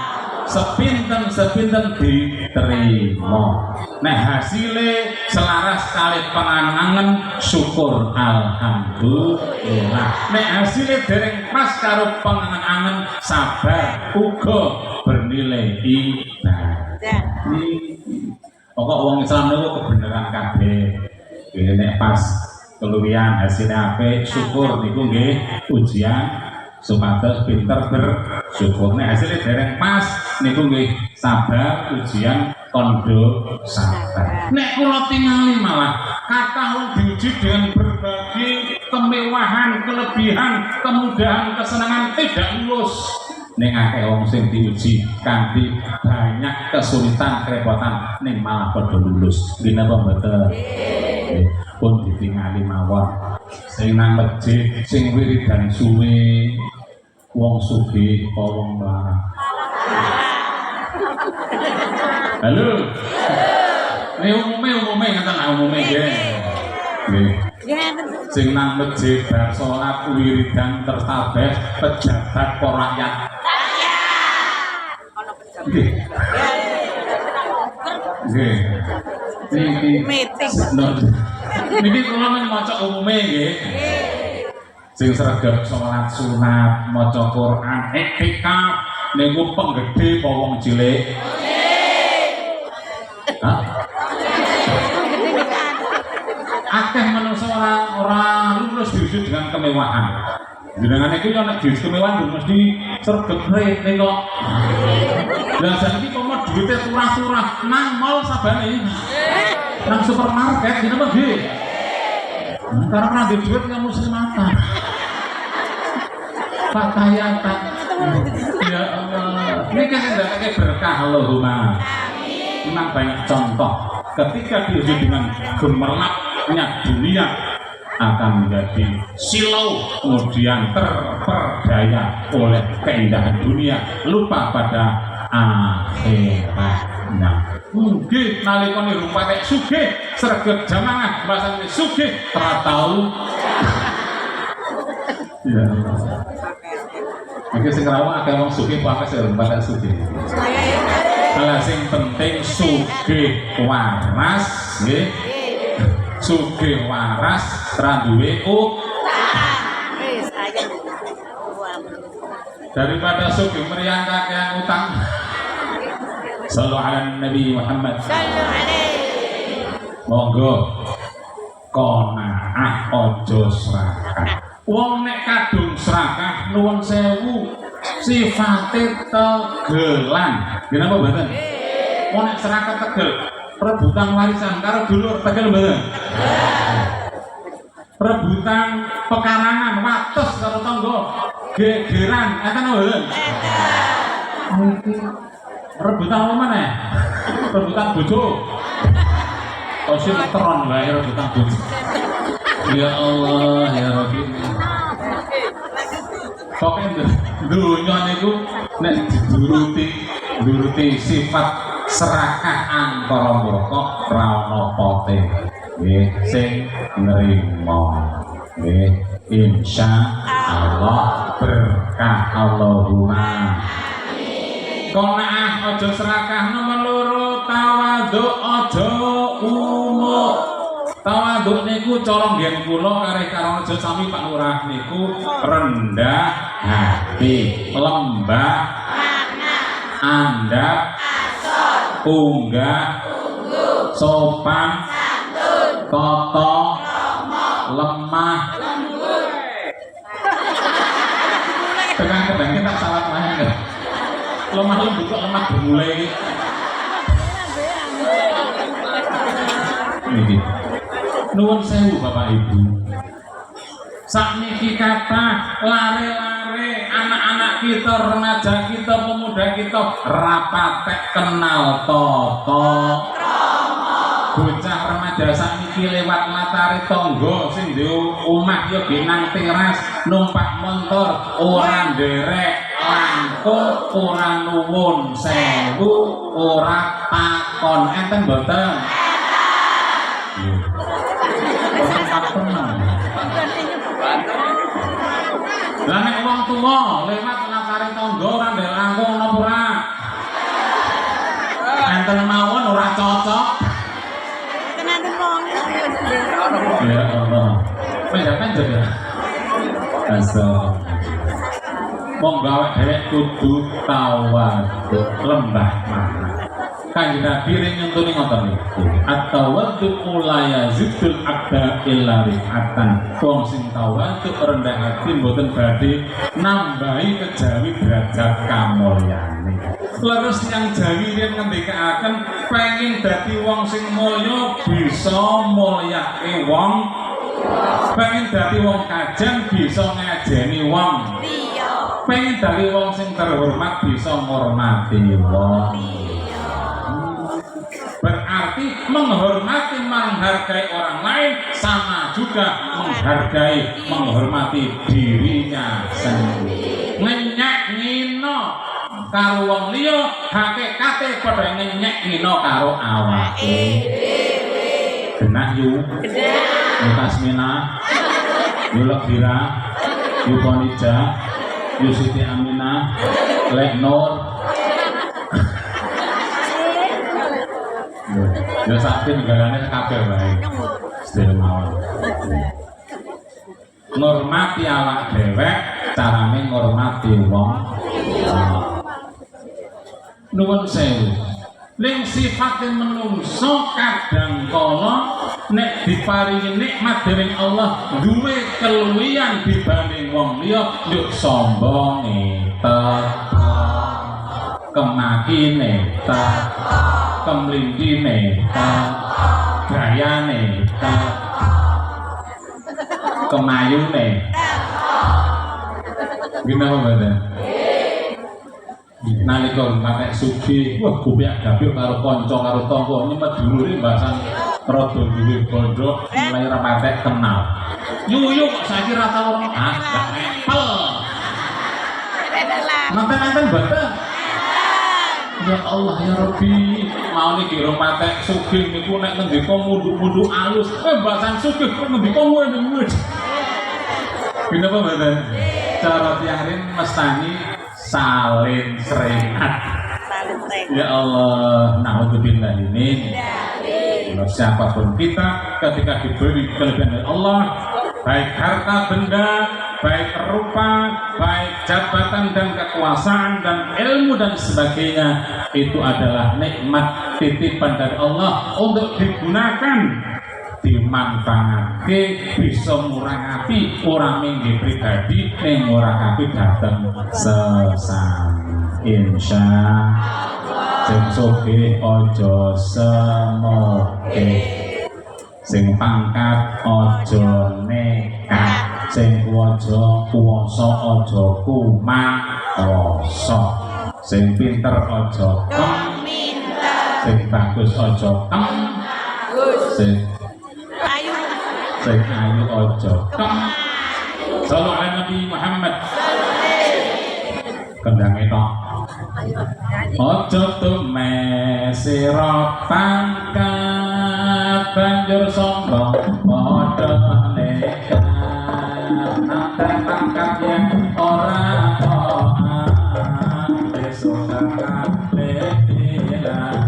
A: sepinten diterima. Nek hasile selaras kali panganangan syukur alhamdulillah. Nek hasile dereng pas karo panganangan sabar uga bernilai ibadah. Pokok wong Islam niku kebenaran kabeh. Nek pas keluwihan hasilnya apik syukur niku nggih ujian supados pinter bersyukur. Nek hasilnya dereng pas niku nggih sabar ujian kondo sabar. Nek kula tingali malah kathah wong diuji dengan berbagai kemewahan, kelebihan, kemudahan, kesenangan tidak lulus. Ning akeh wong sing diuji kanthi banyak kesulitan, kerepotan ning malah padha lulus. Nggih napa mboten? Pun ditingali mawon. Sing nang masjid sing wiridan suwe wong sugih apa wong melarat? Halo. Ini umume ngaten umume nggih. Nggih. Sing nang masjid bar salat wiridan tertabeh pejabat apa rakyat? Nggih. Nggih. Niki kula men maca umume nggih. Sing sregep salat sunat, maca Quran, iktikaf niku penggede apa wong cilik? Hah? Akeh manungsa ora lulus diuji dengan kemewahan. Jenengan iki nek diuji kemewahan mesti sregep rene kok. Lah saiki kok mau duwite turah-turah nang mall sabane. Nang supermarket dina apa nggih? Karena di duit kamu muslimatan. Pakaiatan. Ya Allah. Ini kan tidak berkah Allahumma. Memang banyak contoh. Ketika diuji dengan gemerlapnya dunia akan menjadi silau, kemudian terperdaya oleh keindahan dunia, lupa pada akhiratnya. Nggih nalika niku patek sugih sregep jamaah bahasane sugih ora tau. Ya Allah. Iki sing rawuh akeh wong sugih apa sing patek sugih. Ala sing penting sugih waras nggih. Sugih waras ra duwe daripada sugih meriang kakean utang. Sallu ala Nabi Muhammad. Sallu alaihi. Monggo qanaah ojo serakah. Wong nek kadung serakah nuwun sewu sifate tegelan. Kenapa mboten? Wong nek serakah tegel, rebutan warisan karo dulur tegel mboten? Rebutan pekarangan wates karo tangga gegeran enten mboten? Rebutan apa mana? Rebutan bojo. Oh sih teron wae rebutan bojo. Ya Allah ya Rabbi. Pokoknya dunia niku nek duruti sifat serakah antara murka ra ono pote. Nggih sing nrimo. Nggih insyaallah berkah Allahumma. Qanaah aja serakah nomor loro tawadhu aja umuk. Tawadhu niku cara nggen kula kareh karo aja sami Pak Lurah niku rendah hati, lembah andap, unggah, sopan, toto, lemah. Tekan kebanyakan tak salah main. Lemah lembut kok lemah bermulai ini. Nuwun sewu Bapak Ibu. Sakniki kata lare-lare anak-anak kita, remaja kita, pemuda kita rapatek kenal toto bocah remaja sakniki lewat latare tangga sing duwe omah ya nang teras numpak motor ora nderek langkung ora nuwun sewu ora takon enten mboten lah nek wong tuwa lewat latare tangga ora nderek langkung napa ora enten mawon ora cocok. Ya Allah, penjakan juga. Asal, monggawe dhewek kudu tawadhu lembah mana. Kanjeng Nabi ring nyentuni ngoten niku. At-tawadhu la yazidul abda illa rifatan. Wong sing tawadhu rendah hati mboten badhe nambahi kejawi derajat kamulyane. Leres yang Jawi yen ngendikaaken pengin dadi wong sing mulya bisa mulyake wong. Pengen dadi wong kajeng bisa ngajeni wong. Pengen dadi wong sing terhormat bisa ngormati wong. Berarti menghormati menghargai orang lain sama juga menghargai menghormati dirinya sendiri. Ngenyek ngino karo wong liya hakikate padha ngenyek ngino karo awake. Genah yu. Yu Tasmina. Yu Lekira. Yu Konija. Yu Siti Aminah. Lek Nur. Ya sakti negarane kabeh wae. Sedaya mawon. Ngormati awak dhewek, carane ngormati wong. Nuwun sewu. Ning sifate menungso kadang kala nek diparingi nikmat dening Allah duwe keluwihan dibanding wong liya yuk sombonge teko kemakine teko kemlindine teko gayane teko kemayune gimana mboten nalika pakai sugih wah gobek-gabek karo kanca karo tangga nyemet dulure mbasan rada duwe bondo mulai ra patek kenal yuyuk saiki ra tau gak ngepel nanten-nanten mboten ya Allah ya Rabbi mau niki ro patek sugih niku nek ngendika munduk-munduk alus mbasan sugih kok ngendika ngene kenapa mboten cara tiarin mestani salin seringat. Ya Allah, naudzubillah ini. Siapapun kita ketika diberi kelebihan dari Allah, baik harta benda, baik rupa, baik jabatan dan kekuasaan dan ilmu dan sebagainya, itu adalah nikmat titipan dari Allah untuk digunakan dimanfaatke bisa murah-api orang minggu pribadi ning murah-api dateng sesama insya sing sugih aja semoge sing pangkat aja nekat sing kuwasa aja kumaksa sing pinter aja sing bagus aja sing ayu ojo sallallahu alaihi Nabi Muhammad kendang itu ojo tumesira pangkat banjur sombong padha nekat nanten pangkat yang ora besok kabeh ilang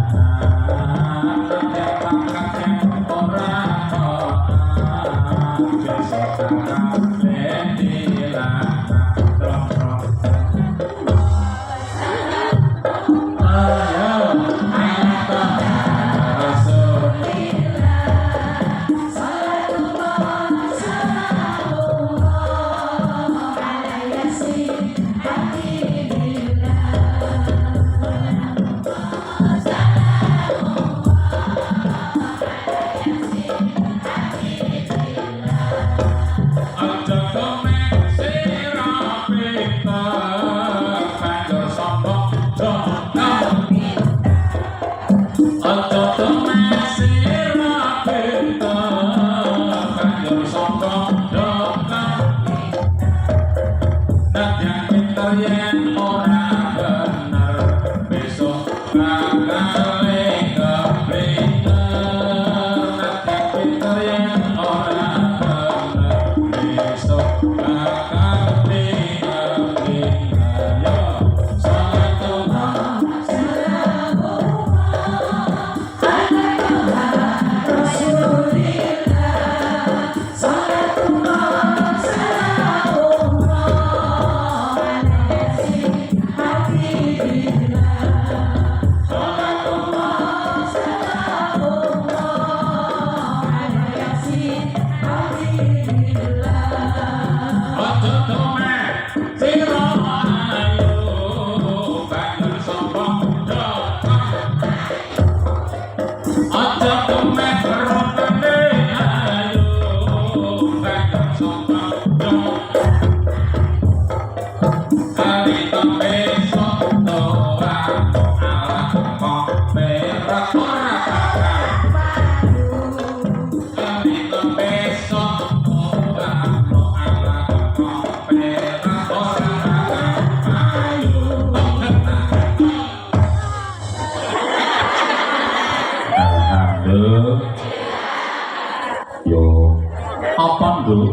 A: Dadang pinter yen ora bener besok bakal keblinger. Dadang pinter yen ora bener besok bakal keblinger. Yo salatullah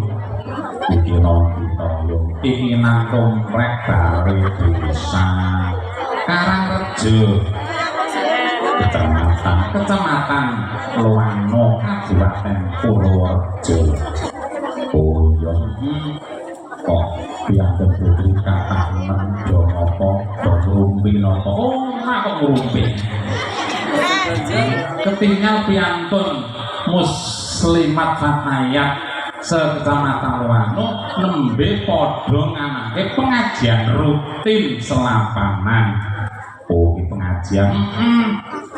A: iki nang komplek Bari Desa Karangrejo Kecamatan Loano Kabupaten Purworejo. Oh iya kok piantun putri kathah mendho apa ngrumpi napa. Oh ora kok ngrumpi ketinggal piantun muslimat fatayat sekecamatan Loano nembe padha nganake pengajian rutin selapanan. Oh iki pengajian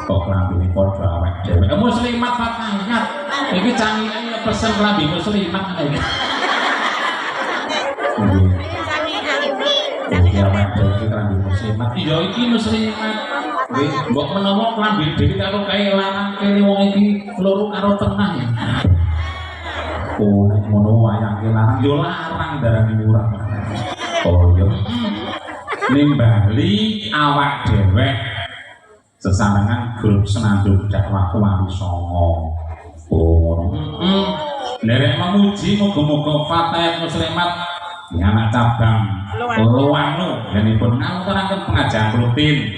A: kok klambine padha awake dhewe muslimat fatayat iki canggih pesen klambi muslimat iki. Iki awake dhewe iki klambi muslimat. Iya iki muslimat. Wis mbok menawa klambi dhewe karo kae larang kene wong iki loro karo tengah ya. Oh nek ngono wayang ki larang yo larang darane murah. Oh yo nimbali awak dhewe sesarengan grup senandung dakwah Wali Songo. Oh ngono. Lerek memuji muga-muga Fatayat Muslimat anak cabang Loano yanipun ngawontenaken pengajian rutin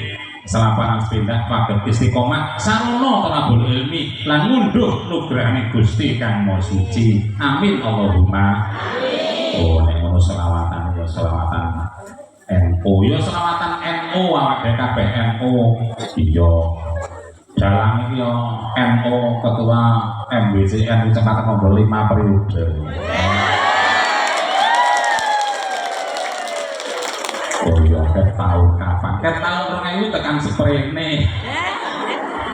A: selapanan sepindah paget istiqomah sarana thalabul ilmi lan ngunduh nugrahane Gusti Kang Maha Suci. Amin Allahumma. Oh nek ngono selawatan ya selawatan NU ya selawatan NU awake kabeh NU. Iya. Dalam iki ya NU ketua MBCN Kecamatan nomor 5 periode. Oh iya, ket tahun kapan? Ket tahun 2000 tekan seprene.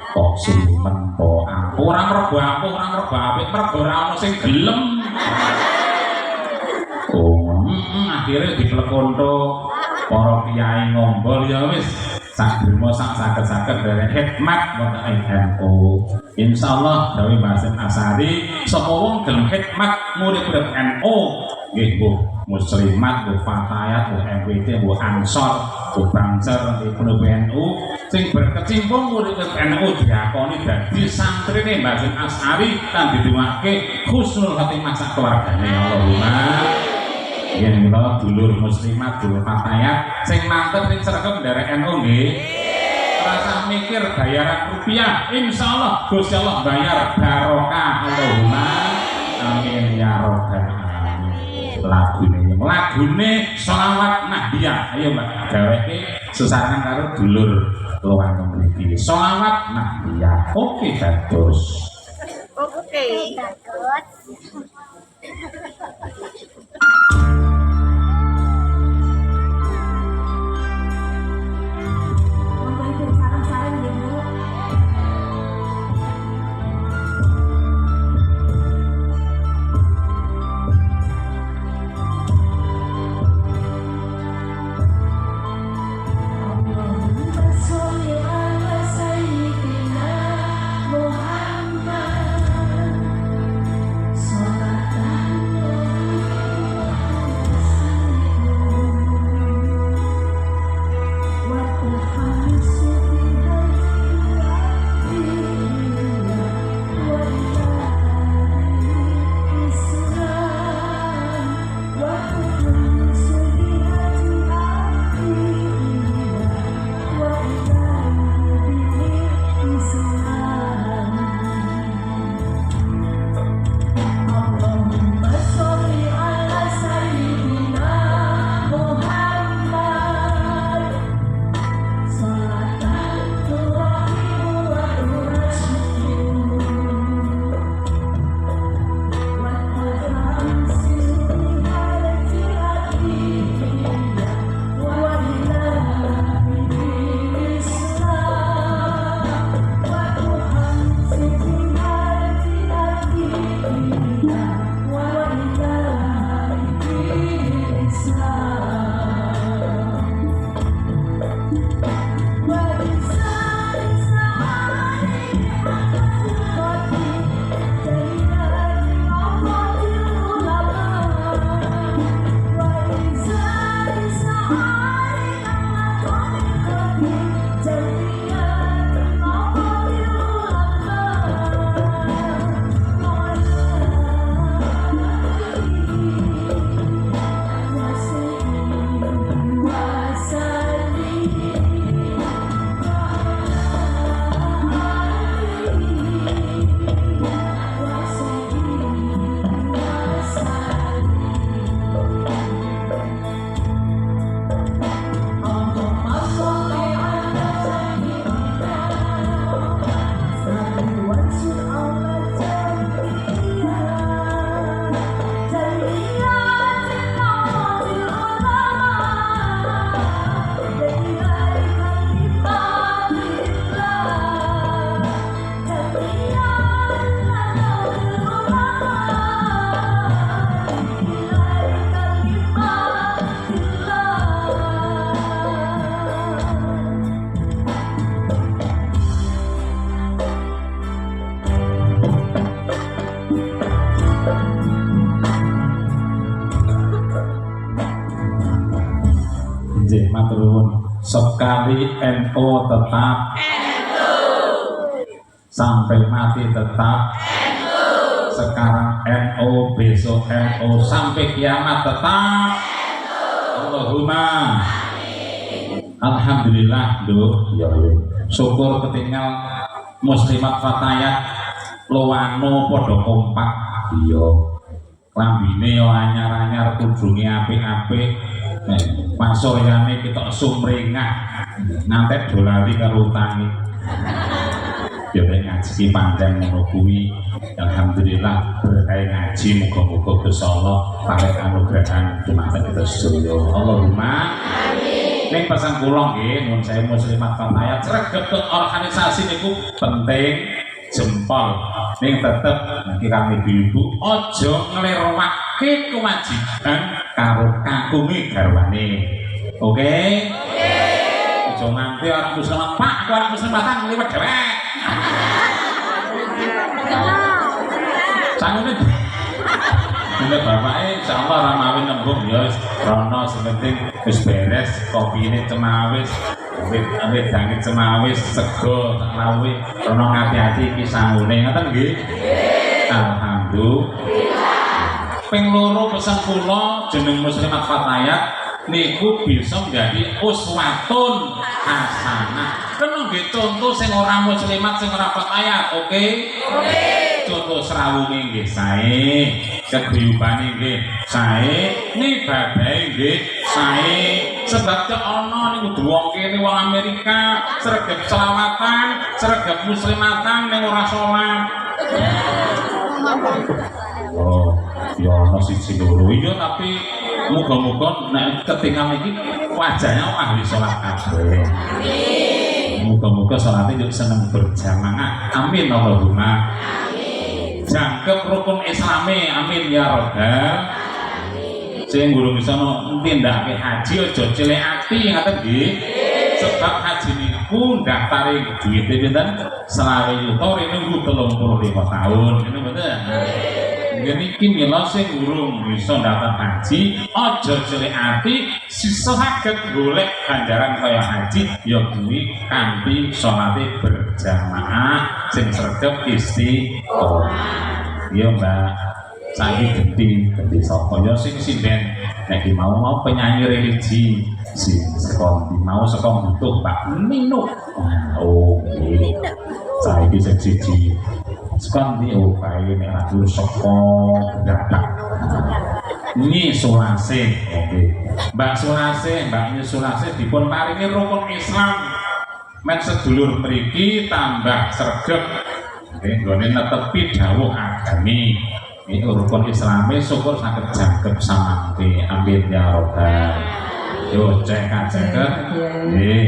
A: Kok simen kok ora mergo apa, ora mergo apik, mergo ora ono sing gelem. Oh, akhirnya diplekonto para kiai ngombol ya wis sak drima sak saged-saged derek hikmat wonten NU. Insyaallah dawuh Mbah Hasyim Asy'ari sapa wong gelem hikmat murid-murid NU nggih Bu Muslimat, Bu Fatayat, Bu MPT, Bu Ansor, Bu Banser, Bu NU sing berkecimpung murid-murid NU diakoni dadi santrine Mbah Hasyim Asy'ari lan didongake husnul khotimah sak keluargane. Allahumma yen kula dulur muslimat, dulur fatayat sing mantep ning sregep nderek NU nggih. Rasa mikir bayaran rupiah, insyaallah Gusti Allah bayar barokah. Allahumma amin ya rabbal alamin. Lagune sholawat Nahdiyah. Ayo Mbak gaweke sesarengan karo dulur Loano mriki. Sholawat Nahdiyah. Oke dados.
B: Oke dados.
A: Nggih, matur nuwun. Sekali NU tetap sampai mati tetap sekarang NU, besok NU, sampai kiamat tetap. Allahumma alhamdulillah. Ya syukur ketinggal muslimat fatayat lowano podo kompak. Iya lambine yo anyar-anyar, kudunge apik-apik, pasoyane kita sumringah ngantek dolali karo utange. Ya ngaji panjang ngono kuwi. Alhamdulillah berkah ngaji, muga-muga Gusti Allah paring anugrahan dumateng kita sedaya. Allahumma amin. Ning pesan kula nggih, nuwun sewu muslimat fatayat sregep organisasi niku penting jempol. Ning tetep niki kami ibu aja nglirwake kewajiban karo kakunge garwane. Oke? Aja nganti ora muslimat Pak, ora muslimatan liwat dhewek. Sangune Bunda bapake insyaallah ramawin nembung ya rono sing penting wis beres, kopine cemawis, awit dangit cemawis, sego tak lawe rono ngati-ati iki sangune ngoten nggih. Alhamdulillah. Ping loro pesan kula jeneng muslimat fatayat niku bisa menjadi uswatun hasanah. Kena nggih contoh sing ora muslimat sing ora fatayat, oke? Contoh serawunge nggih sae, keguyubane nggih sae, ngibadahe nggih sae. Sebab cek ana niku wong kene wong Amerika sregep selawatan, sregep muslimatan ning ora salat. Oh, ya ana siji loro iya, tapi muga-muga nek ketinggal iki wajahnya ahli salat kabeh. Muga-muga salate yo seneng berjamaah. Amin Allahumma. Jangkep rukun Islami, amin ya robbal. Sing gurung bisa nindakake haji aja cilik ati ngaten nggih. Sebab haji niku daftare duwite pinten? 20 juta nunggu 35 tahun. Ngene mboten? Niki mila sing gurung bisa daftar haji aja cilik ati, sisa saged golek ganjaran kaya haji ya kuwi kanthi salate berjamaah sing sregep istiqomah. Iya Mbak, saiki ganti sapa ya sing sinden nek mau penyanyi religi sing sekondi mau saka butuh Pak Nino. Oh nggih. Saiki sing siji sekondi oh kae nek lagu saka dadak. Ini Sulase, nggih. Mbak Sulase, Mbak Sulase dipun paringi rukun Islam. Men sedulur mriki tambah sregep nggih nggone netepi dawuh agami. Ini rukun Islami syukur saged jangkep samanti. Amin ya robbal. Yo cek-cek nggih.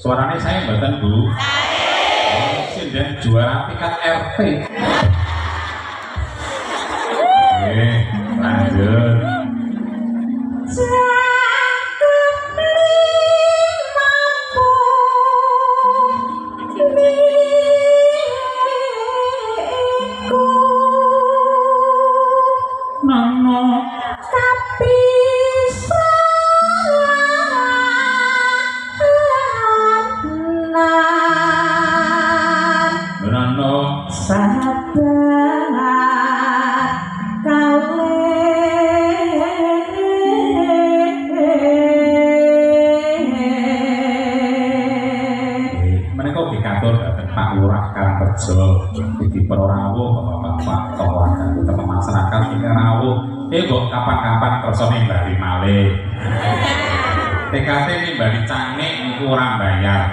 A: Suaranya saya mboten Bu. Sinden juara tingkat RT. Oke, lanjut.
C: Sahabat kau
A: Harjo iki para rawuh bapak-bapak tokoh agama masyarakat iki rawuh kok kapan-kapan kersa nimbali malih TKT nimbali cangik niku ora bayar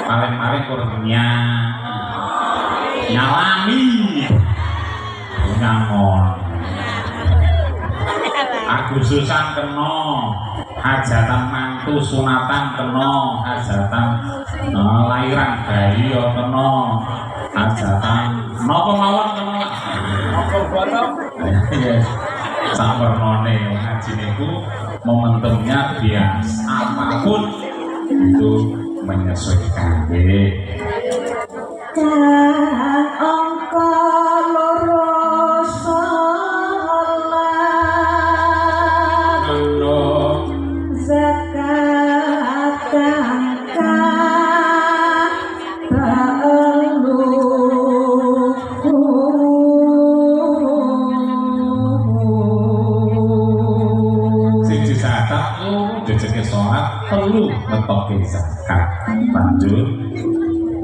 A: paling-paling kurnya nyalami nyangon Agustusan kena hajatan mantu sunatan kena hajatan lahiran bayi ya kena hajatan napa mawon kena napa botol sampurnane ngaji niku momentumnya bias apapun itu menyesuaikan
C: angka loro zakat angka
A: siji zakat jejeke salat telu ngetoke zakat lanjut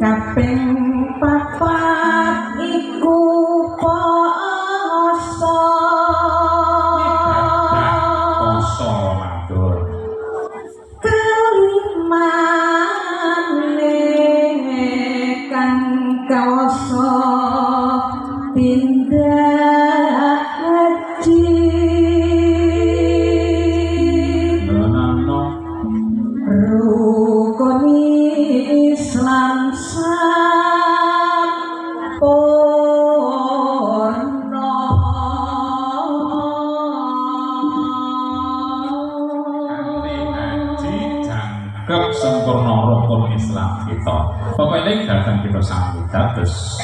C: kaping papat iku poso
A: matur
C: kalimane kang kaoso tindak haji rukuni Islam sampurna
A: jangkep sempurna rukun Islam kita pokoknya datang kita sambut dados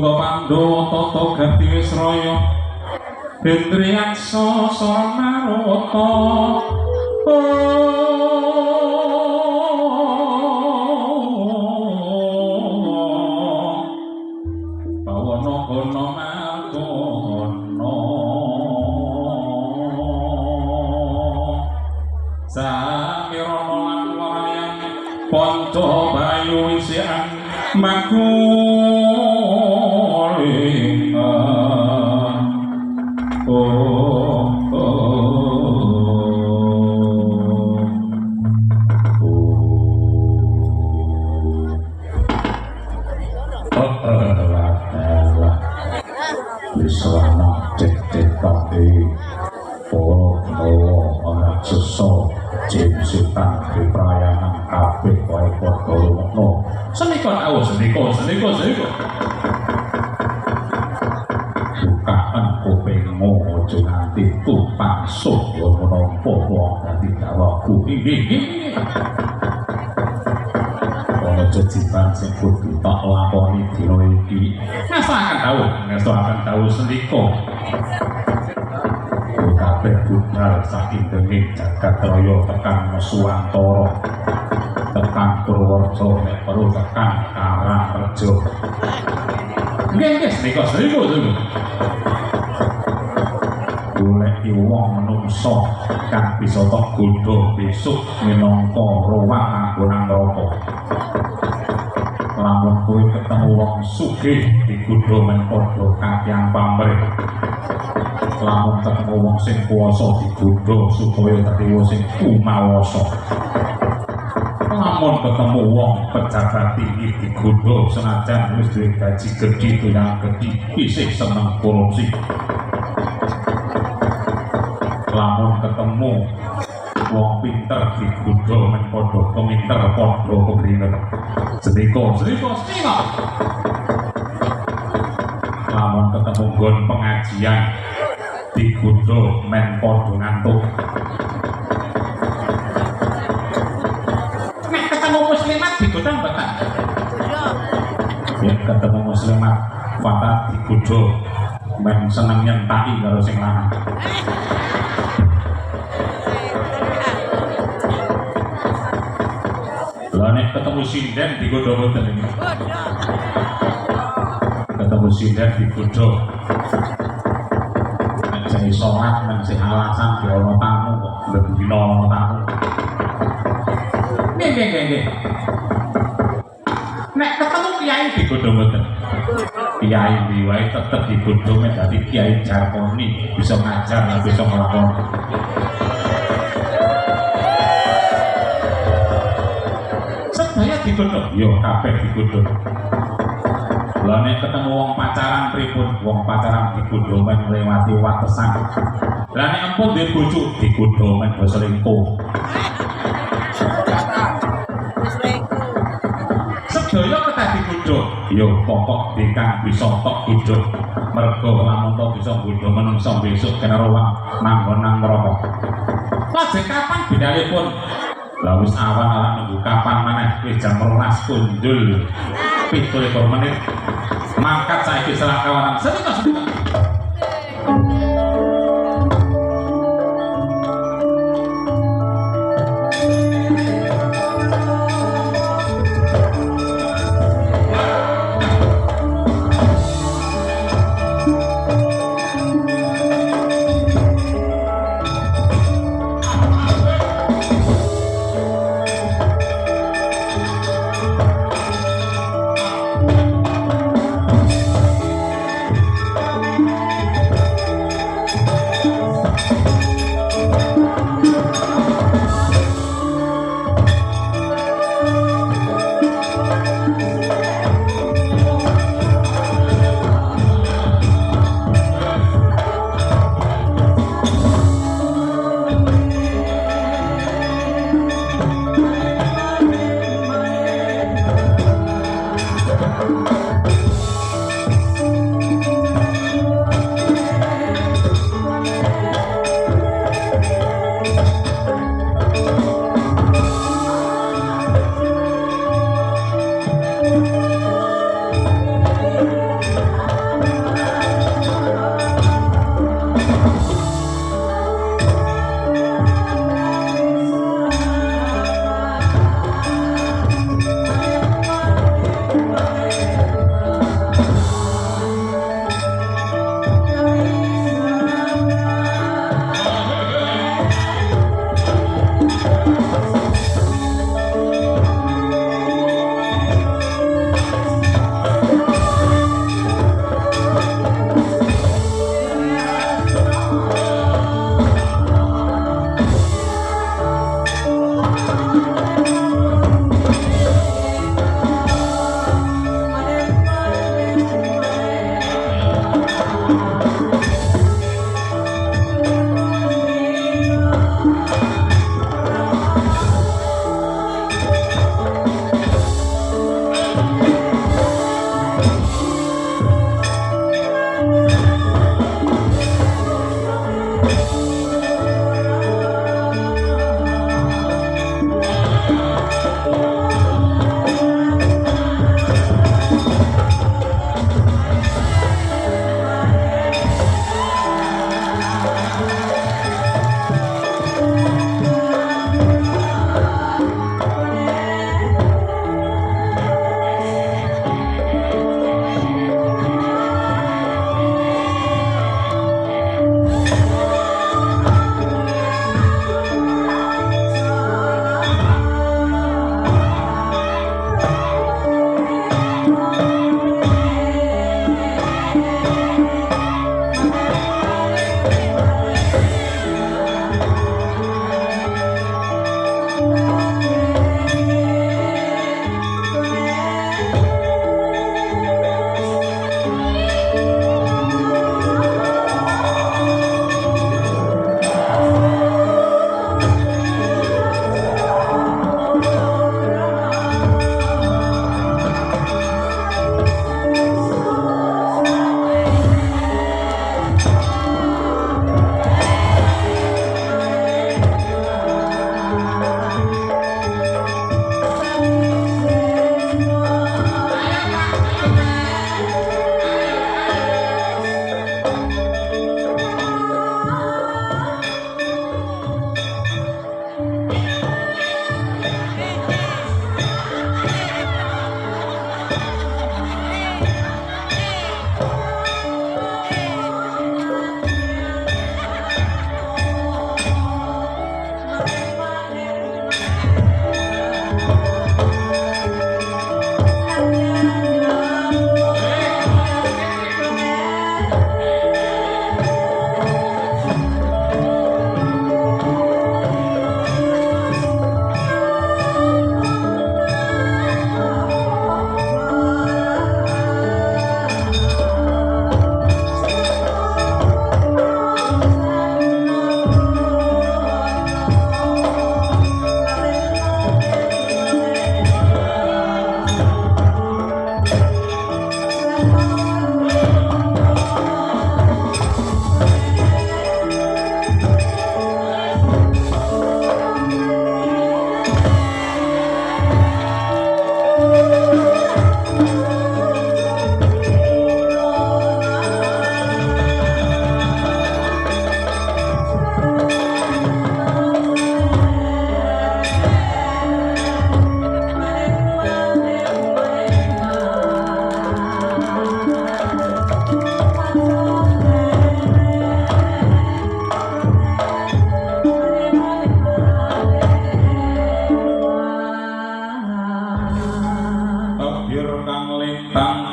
A: Kula Pandhawa tata ganti wis raya Hendriyan sosor maruta Pawana kono makono Samirana lan wayang Ponco bayu isian makulingan Selama cek-cekake ana seso jemsutan keprayangan kabeh wae padha lumekno senika tahu senika bukaan kupingmu aja nganti tumpang suh yo menapa wong dadi dawaku iki ana jejibang sing kudu tak lakoni dina iki ngasakan tahu senika kabeh budal saking denging jagat raya tekan Mesuwantara tekan Purworejo nek perlu tekan Karangrejo nggih senika golek wong menungso kang bisa tok godho besok minangka rowang anggonan neraka lamun kowe ketemu wong sugih digodho men padha kakyang pamrih lamun ketemu wong sing kuwasa digodho supaya dadi wong sing kumawasa lamun ketemu wong pejabat tinggi digodho senajan wis duwe gaji gedhe tuyang gedhe isih seneng korupsi lamun ketemu wong pinter digodho men padha peminter padha keblinger senika lamun ketemu nggon pengajian digodho men padha ngantuk nek ketemu muslimat digodho mboten yen ketemu muslimat fatat digodho men seneng nyentaki karo sing lanang lah nek ketemu sinden digodho mboten iki ketemu sinden digodho jadi sholat dan si alasan di ono tamu kok lebih dino ono tamu nggih nek ketemu kiai digodho mboten kiai diwae tetep digodho mek dadi kiai jarkoni bisa ngajar lan bisa nglakoni sedaya digodho yo kabeh digodho lah nek ketemu wong pacaran pripun wong pacaran digodho men ngliwati watesan lah nek ampun duwe bojo digodho men selingkuh sedaya ketah digodho yo pokok dikang bisa tok godho mergo lamun tok bisa godho menungso besok kena rowang manggon nang neraka lajeng kapan bedalipun lah wis awan ala nunggu kapan maneh wis jam 12 kunjul 17 menit mangkat saiki salah kawanan senika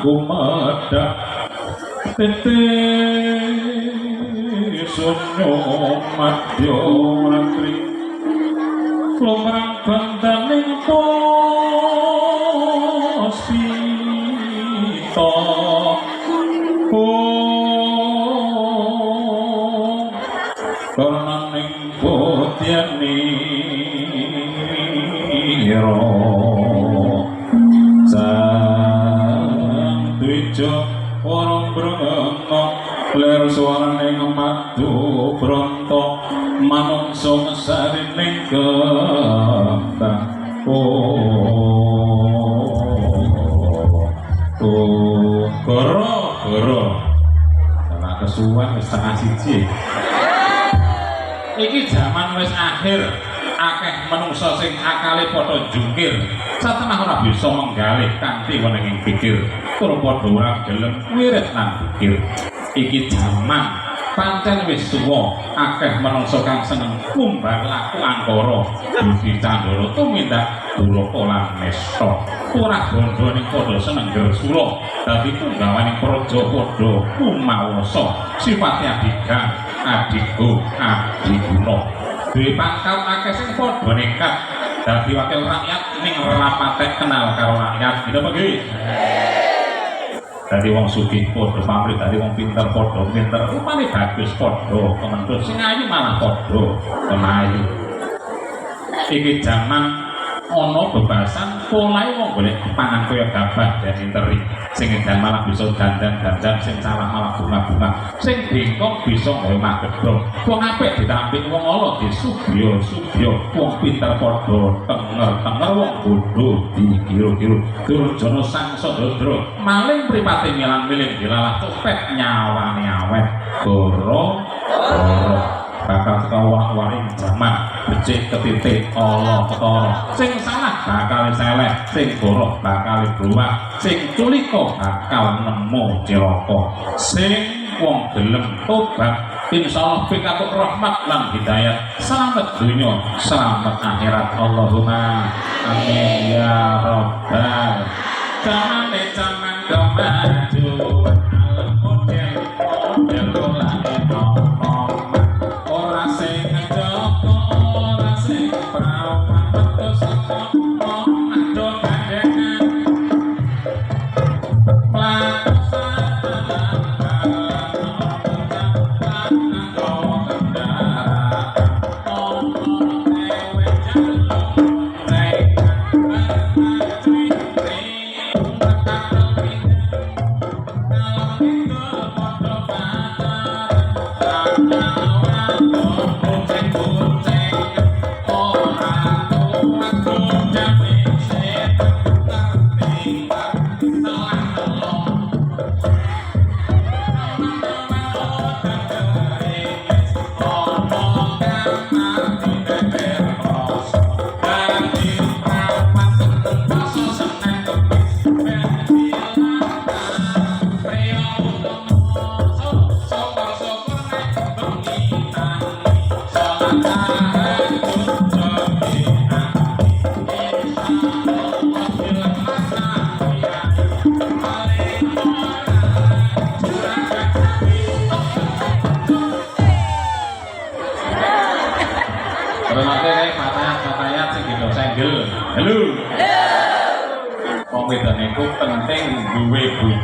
A: kumedak tete sunyo madyo ratri lumrang bandaning puspita karnaning botyani sang tujo warung brengok ler suarane madu bronto manungsa ngesarining kembang goro karena kesuwen wis setengah siji iki zaman wis akhir akeh menungsa sing akale padha jungkir satemah ora bisa menggalih kanthi wenehing pikir tur padha ora gelem wirid lan pikir iki zaman pancen wis tuwa akeh menungsa kang seneng kumbar laku angkara Gusti Candara tumindak duraka lan mesta ora gondone padha seneng gersula dadi tunggawaning praja padha kumawasa sifate adigang adigo adiguna duwe pangkat akeh sing padha nekat dadi wakil rakyat ning rapate kenal karo rakyat gitu apa nggih dadi wong sugih padha pamrih dadi wong pinter padha pinter rupane bagus padha kementus sing ayu malah padha kenayu iki jaman ana bebasan polahe wong golek pangan kaya gabah dan interi sing edan malah bisa dandan-dandan sing salah malah bunga-bunga sing bengkok bisa gawe magedhong wong apik ditampik wong ala disubya wong pinter padha tenger wong bodho dikiru-kiru Durjana sang Sadadra maling mripate milang-miling dilalah copet nyawane awet goro bakal kawak-waring jaman becik ketitik Allah ketara sing salah bakal seleh sing borok bakal bluwak sing culika bakal nemu cilaka sing wong gelem tobat insyaallah pikantuk rahmat lan hidayat selamat dunya selamat akhirat Allahumma amin ya rabbal zaman kemaju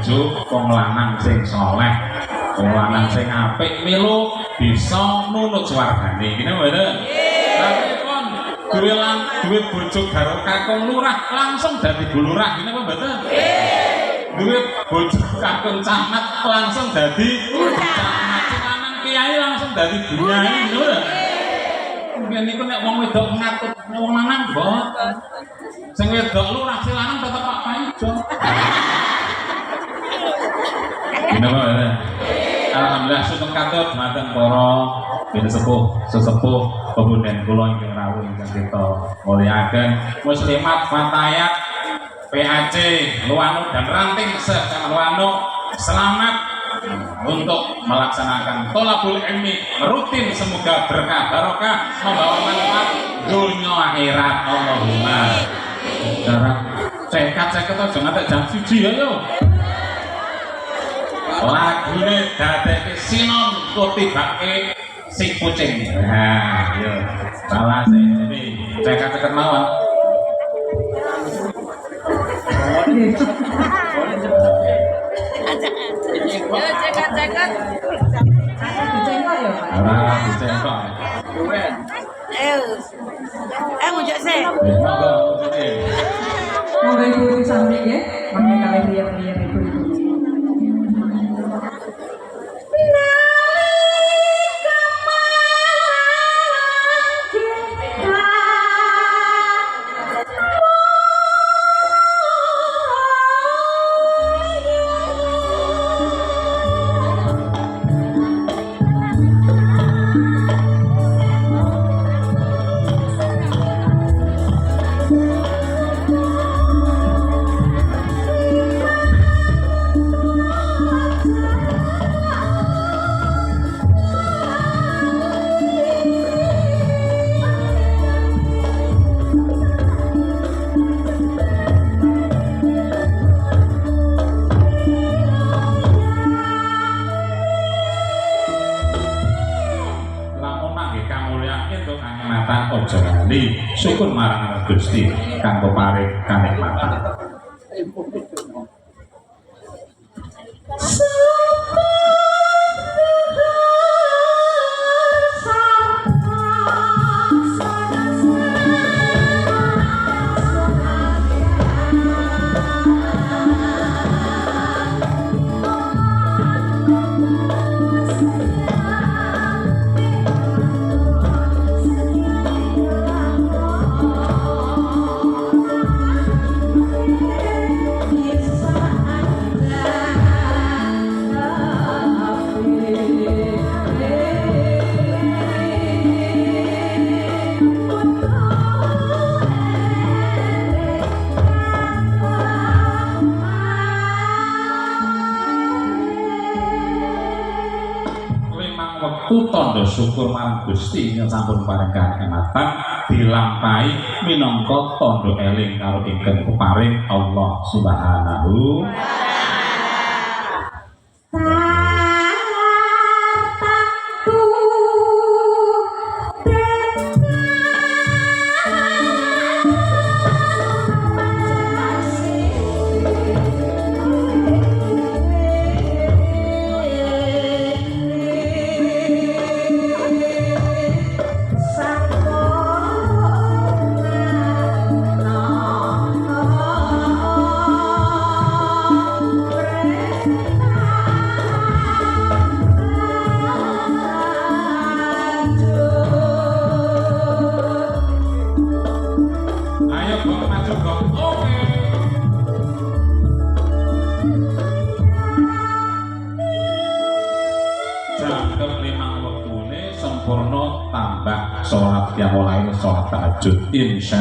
A: model wong lanang sing saleh, wong lanang sing apik milu bisa nunut swargane. Ngene mboten? Tapi kon duwe bojo karo kakung lurah langsung dadi bulurah. Ngene apa mboten? Duwe bojo kakung camat langsung dadi camat. Lanang kiai langsung dadi bunyai. Ngene mboten? Mungkin niku nek wong wedok ngatut wong lanang mboten. Sing wedok lurah sing lanang tetep Pak Paijo. Alhamdulillah sugeng katut dumateng para bini sesepuh pebunden kula ingkang rawuh ingkang kita mulyakaken muslimat fatayat PAC Luwano dan ranting Kang Luwano selamat untuk melaksanakan tholabul ilmi rutin semoga berkah barokah membawa manfaat dunia akhirat Allahumma. Sekarang cekat aja ngantek jam 1 ayo. lagune dadekke sinom kutibake si kucing. Nah, yo salah sih. Jadi cek mawon.
B: Ya cekat-cekat.
A: Ora dicengkok.
B: Ngujak sih.
A: Monggo kutine.
C: Monggo ibu di samping ya, pakai kali riak-riak ibu.
A: Ojo lali syukur marang Gusti kanggo paring kanikmatan. Tondo syukur marang Gusti yang sampun paring kanikmatan dilampahi minangka tondo eling karo ingkang peparing Allah Subhanahu sholat yang mulai sholat tahajud insya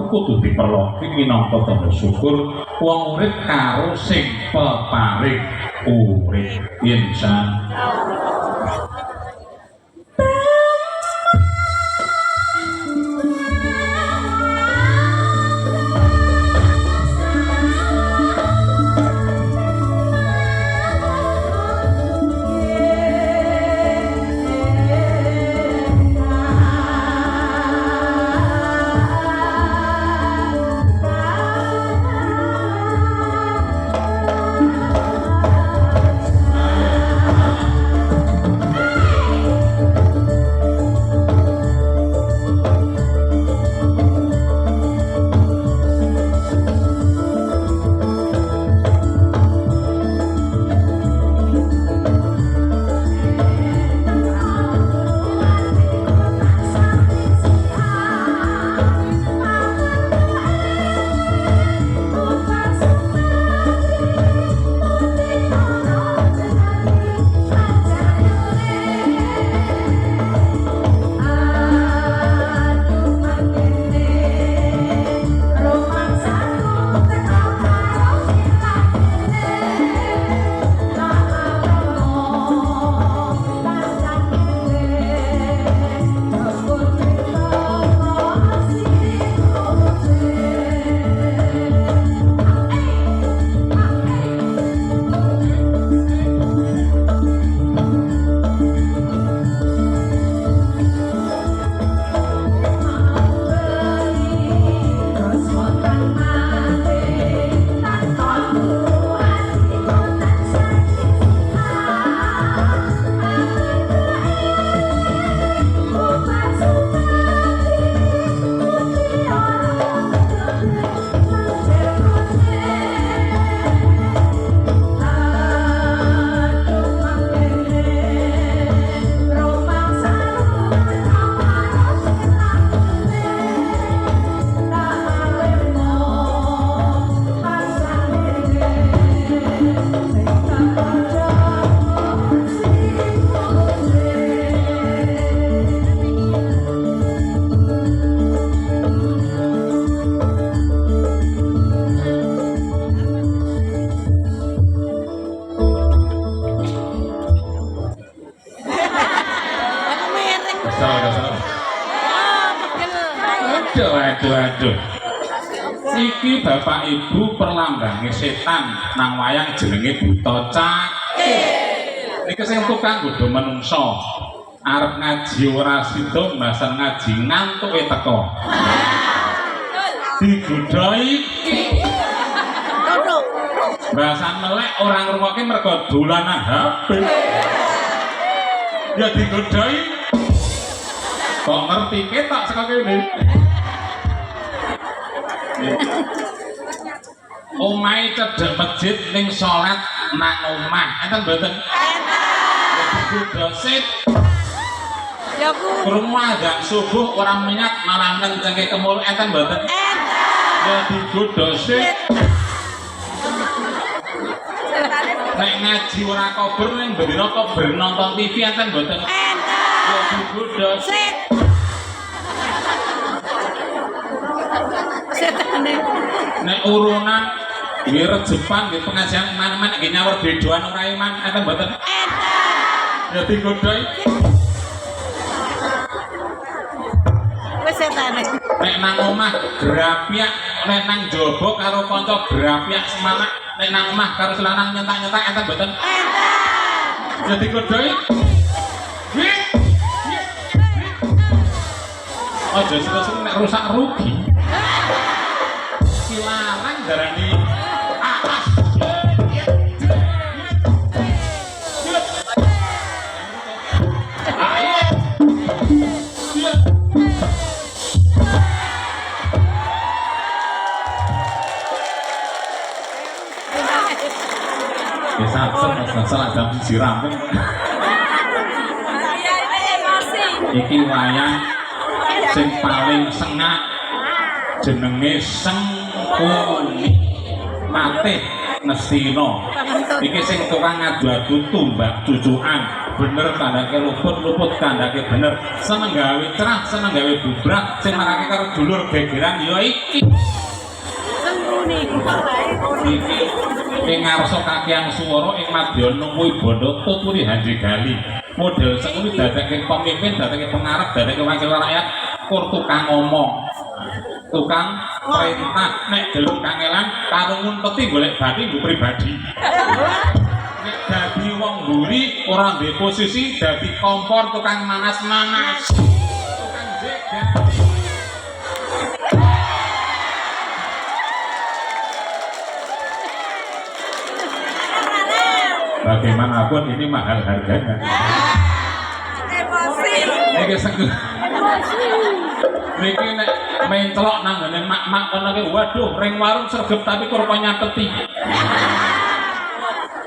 A: kudu diperloke minangka tanda syukur wong urip karo sing peparing urip insyaallah. Aduh. Iki bapak ibu perlambange setan nang wayang jenenge Buta Cakil. Iki sing tukang godho menungso. Arep ngaji ora sida mbasan ngaji ngantuke teko. Digodhoi bahasan melek orang ngrungokke mergo dolanan HP. Ya digodhoi. Kok ngerti ketok saka kene. Omahe cedhek masjid ning salat nang omah. Enten mboten? Enten. Dosit.
B: Ya ku.
A: Krungu adzan subuh ora minyak malah nencengke kemul enten mboten? Enten. Ya digodosit. Nek ngaji ora kober ning bendina kober nonton TV enten mboten? Enten. Ya digodosit. Nek urunan nggih rejepan nggih pengajian mana-mana nggih nyawur bedoan ora iman enten mboten? Enten. Ya digodhoi.
B: Wis setane.
A: Nek nang omah grapiak, nek nang jaba karo kanca grapiak semangat, nek nang omah karo selanang nyentak-nyentak enten mboten? Enten. Ya digodhoi. Aja sing nek rusak rugi. Larang darani atas. Bisa salah jam siji rampung. Iki wayang sing paling sengak jenenge Sengkuni Mate Nestino. Iki sing tukang adu-adu tumbak cucukan. Bener tandake luput tandake bener. Seneng gawe cerah, seneng gawe bubrak, sing marake karo dulur gegeran ya iki.
B: Sengkuni.
A: Iki ing ngarsa kakian swara ing madya nungguhi bondo tuturi Hanji Gali. Model Sengkuni dadake pemimpin, dadake pengarep, dadake wakil rakyat, kur tukang ngomong. Tukang perintah nek delok kangelan karo ngumpeti golek bathi nggo pribadi. Nek dadi wong mburi ora duwe posisi dadi kompor tukang manas-manas. Tukang jegat. Bagaimanapun ini mahal harganya.
B: Emosi.
A: Iki Sengkuni. Niki nek mencelok nang ngene mak-mak kono ki waduh ring warung sregep tapi kurang nyateti.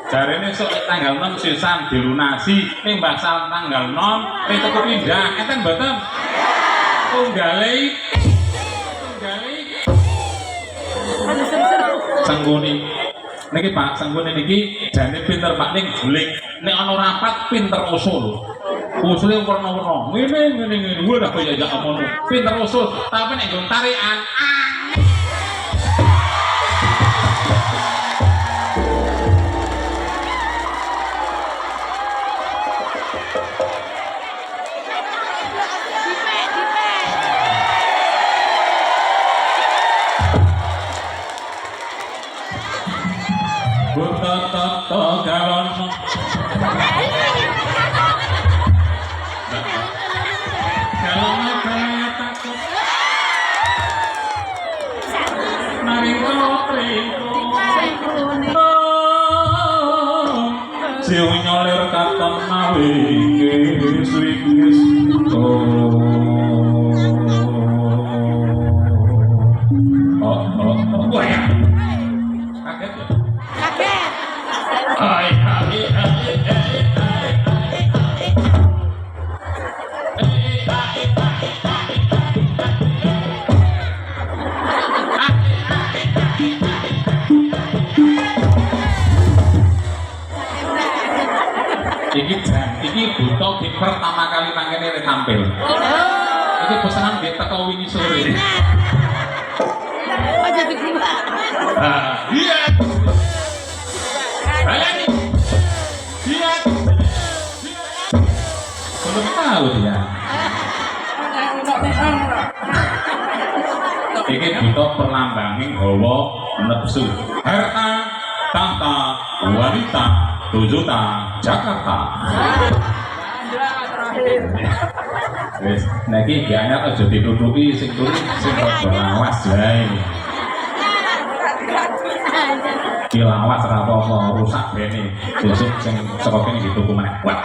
A: Jarene sok tanggal 6 sisan dilunasi ning basal tanggal 6 ning tuku pindah enten mboten? Tunggale Sengkuni. Niki Pak Sengkuni niki jane pinter Pak ning julik. Nek ana rapat pinter usul. Usule warna-warna. Ngene. Gue dah kaya jak ngono. Pinter usul, tapi nek nggon tarikan Buta-tata garono. Siu nyolir katon mawi kiswikis wah ya kaget ya
B: Kaget.
A: hai iki buta di pertama kali nangene tampil. Iki pesanan dia teko wingi sore.
B: Aja dikira.
A: Iya. Bayani. Iya. Belum tahu dia. Iki buta perlambanging hawa nepsu. Harta, tahta, wanita, tujuta, Jakarta. Wis, nek iki dianyar aja ditutupi sing turu sing lawas wae. Ki lawas ora apa-apa rusak bene. Sesuk sing saka kene dituku meneh. Wah.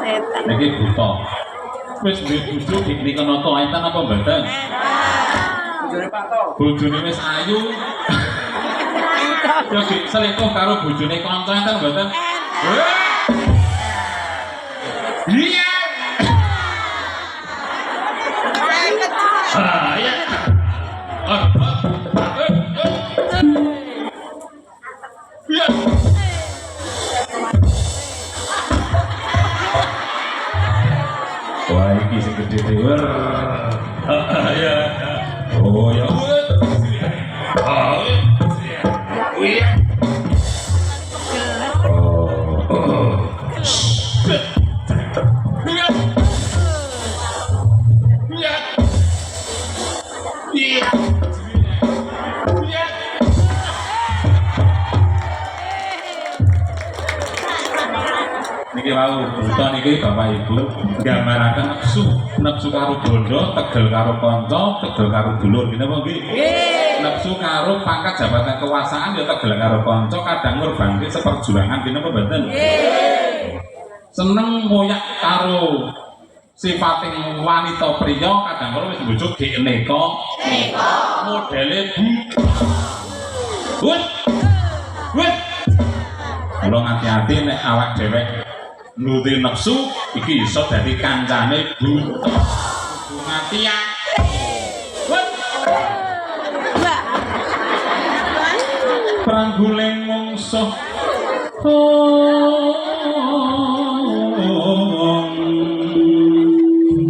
B: Setan.
A: Niki buta. Wis duwe bojo dikene nata enten apa mboten? Bojone wis ayu. Ya selingkuh karo bojone kanca enten mboten? Iya. Ah, iya. Iya. Wah, iki sing gede dewer. Ya. Oh, ya. Oh, iya. Oh. Iya. Iya. Iya. Iya. Niki wau buta niki Bapak Ibu nggambaraken nepsu karo bondo, tegel karo kanca, tegel karo dulur ngene apa nggih? Nggih. Nepsu karo pangkat jabatan kekuasaan ya tegel karo kanca, kadang ngorbanke seperjuangan ngene apa mboten? Nggih. Seneng ngoyak karo sifating wanita priya, kadang karo wis mbujuk gek neka. Neka. Modele Wut. Wut. Kula hati-hati nek awak dhewek nuruti nepsu iki iso dadi kancane buta. Kudu ngatian. Prangguling mungsuh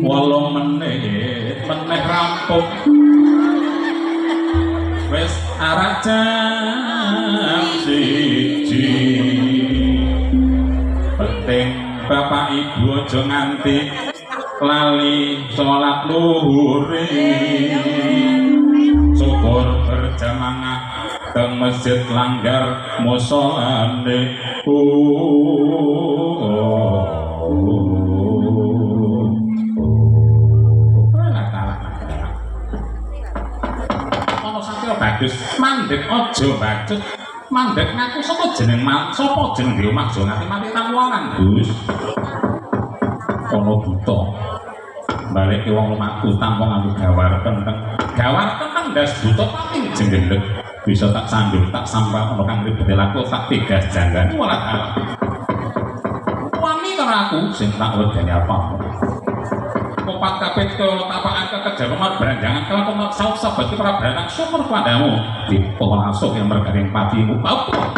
A: walau menit rampung wis arah jam siji. Penting Bapak Ibu aja nganti lali sholat luhure. Syukur berjamaah teng masjid langgar musolane. Ono satya bagus, mandek aja bacut. Mandek ngaku sapa jeneng sapa jeneng di omah aja nganti mati tamuan, Gus. Ono buta. Balik ke wong omahku tanpa nganggo gawar kenteng. Gawar kenteng ndas buta paling jenggelek. Bisa tak sambil tak sampah ono kang ribet laku tak tegas jangan malah kalah. Wani karo aku sing tak wedeni apa. Kopat kapit ke tapakan kekejaman beranjangan kalau kau saus sahabat itu para beranak syukur padamu di pohon asok yang bergaring patimu apa?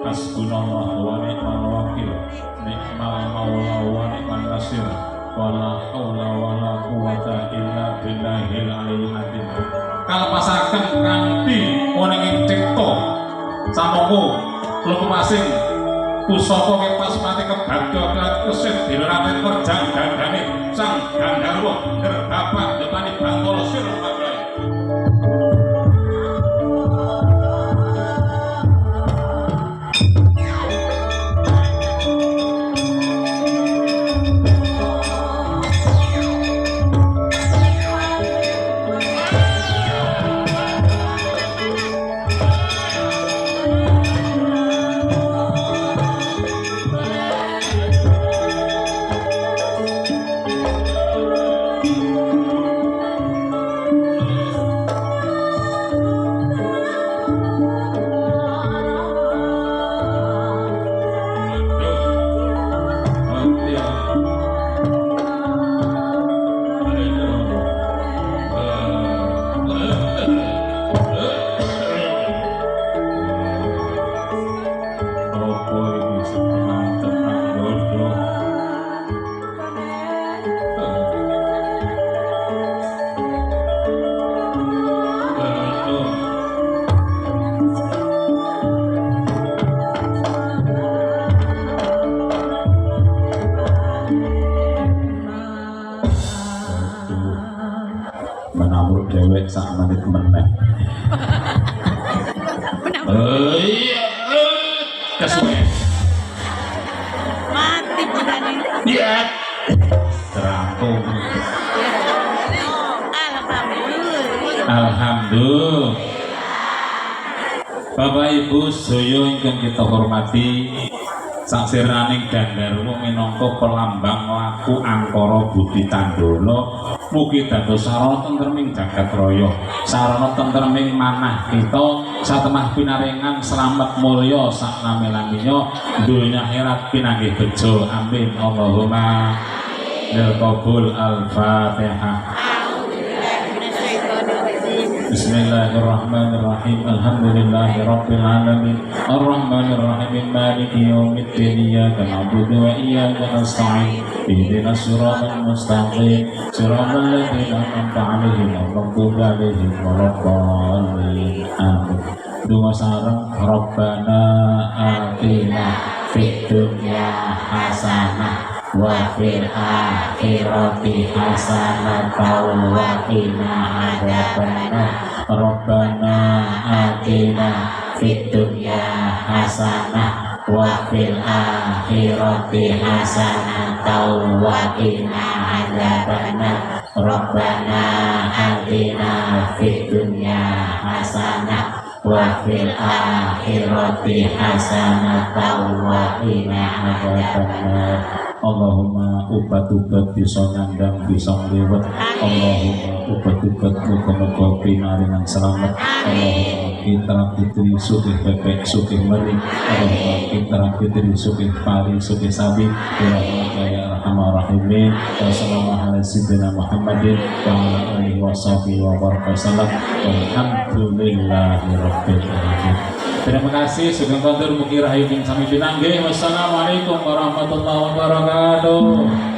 A: Hasbunallah wa ni'mal wakil, ni'mal maula wa ni'mal nasir, wala haula wala quwata illa billahil aliyyil azim. Kalepasaken kanthi wonten ing cipta samangga lumasing pusaka kepas pati kebagya kesit diraraten kerjang dandane sang gandharwa gerbapak depani bangkala sira kabeh. Menawur dewek sak menit meneh. Iya, kesuwen.
B: Mati budane.
A: Iya. Terampung.
B: Alhamdulillah.
A: Alhamdulillah. Bapak Ibu sedaya ingkang kita hormati, saksiraning gandharwa minangka pelambang laku angkara budi tandala, mugi dados sarana tentreming jagat raya, sarana tentreming manah kita, satemah pinaringan slamet mulya sak nami-laminya donya akhirat pinanggih bejo. Amin Allahumma lil qabul. Al-Fatihah. Bismillahirrahmanirrahim. Alhamdulillahirabbil alamin. Arrahmanirrahim. Maliki yaumiddin. Iyyaka na'budu wa iyyaka nasta'in. Ihdinas siratal mustaqim. Siratal ladzina an'amta 'alaihim ghairil maghdubi 'alaihim waladdallin. Amin. Doa sareng Rabbana atina fid dunya hasanah wa fil akhirati hasanatan wa qina adzabannar. Rabbana atina fid dunya hasanah wa fil akhirati hasanatan wa qina adzabannar. Rabbana atina fid dunya hasanah wa fil akhirati hasanatan wa qina adzabannar. Allahumma ubat-ubat bisa nyandang bisa ngliwet. Allahumma ubat-ubat muga-muga pinaringan selamat. Allahumma kita fitri sugih bebek sugih meri. Allahumma kita fitri sugih pari sugih sabi. Ya arhamar rahimin. Wassalamualaikum warahmatullahi Muhammadin wa ala alihi washabihi wa barakatuh. Alhamdulillahirabbil alamin. Terima kasih sugeng kondur mugi rahayu sami pinanggih. Wassalamualaikum warahmatullahi wabarakatuh.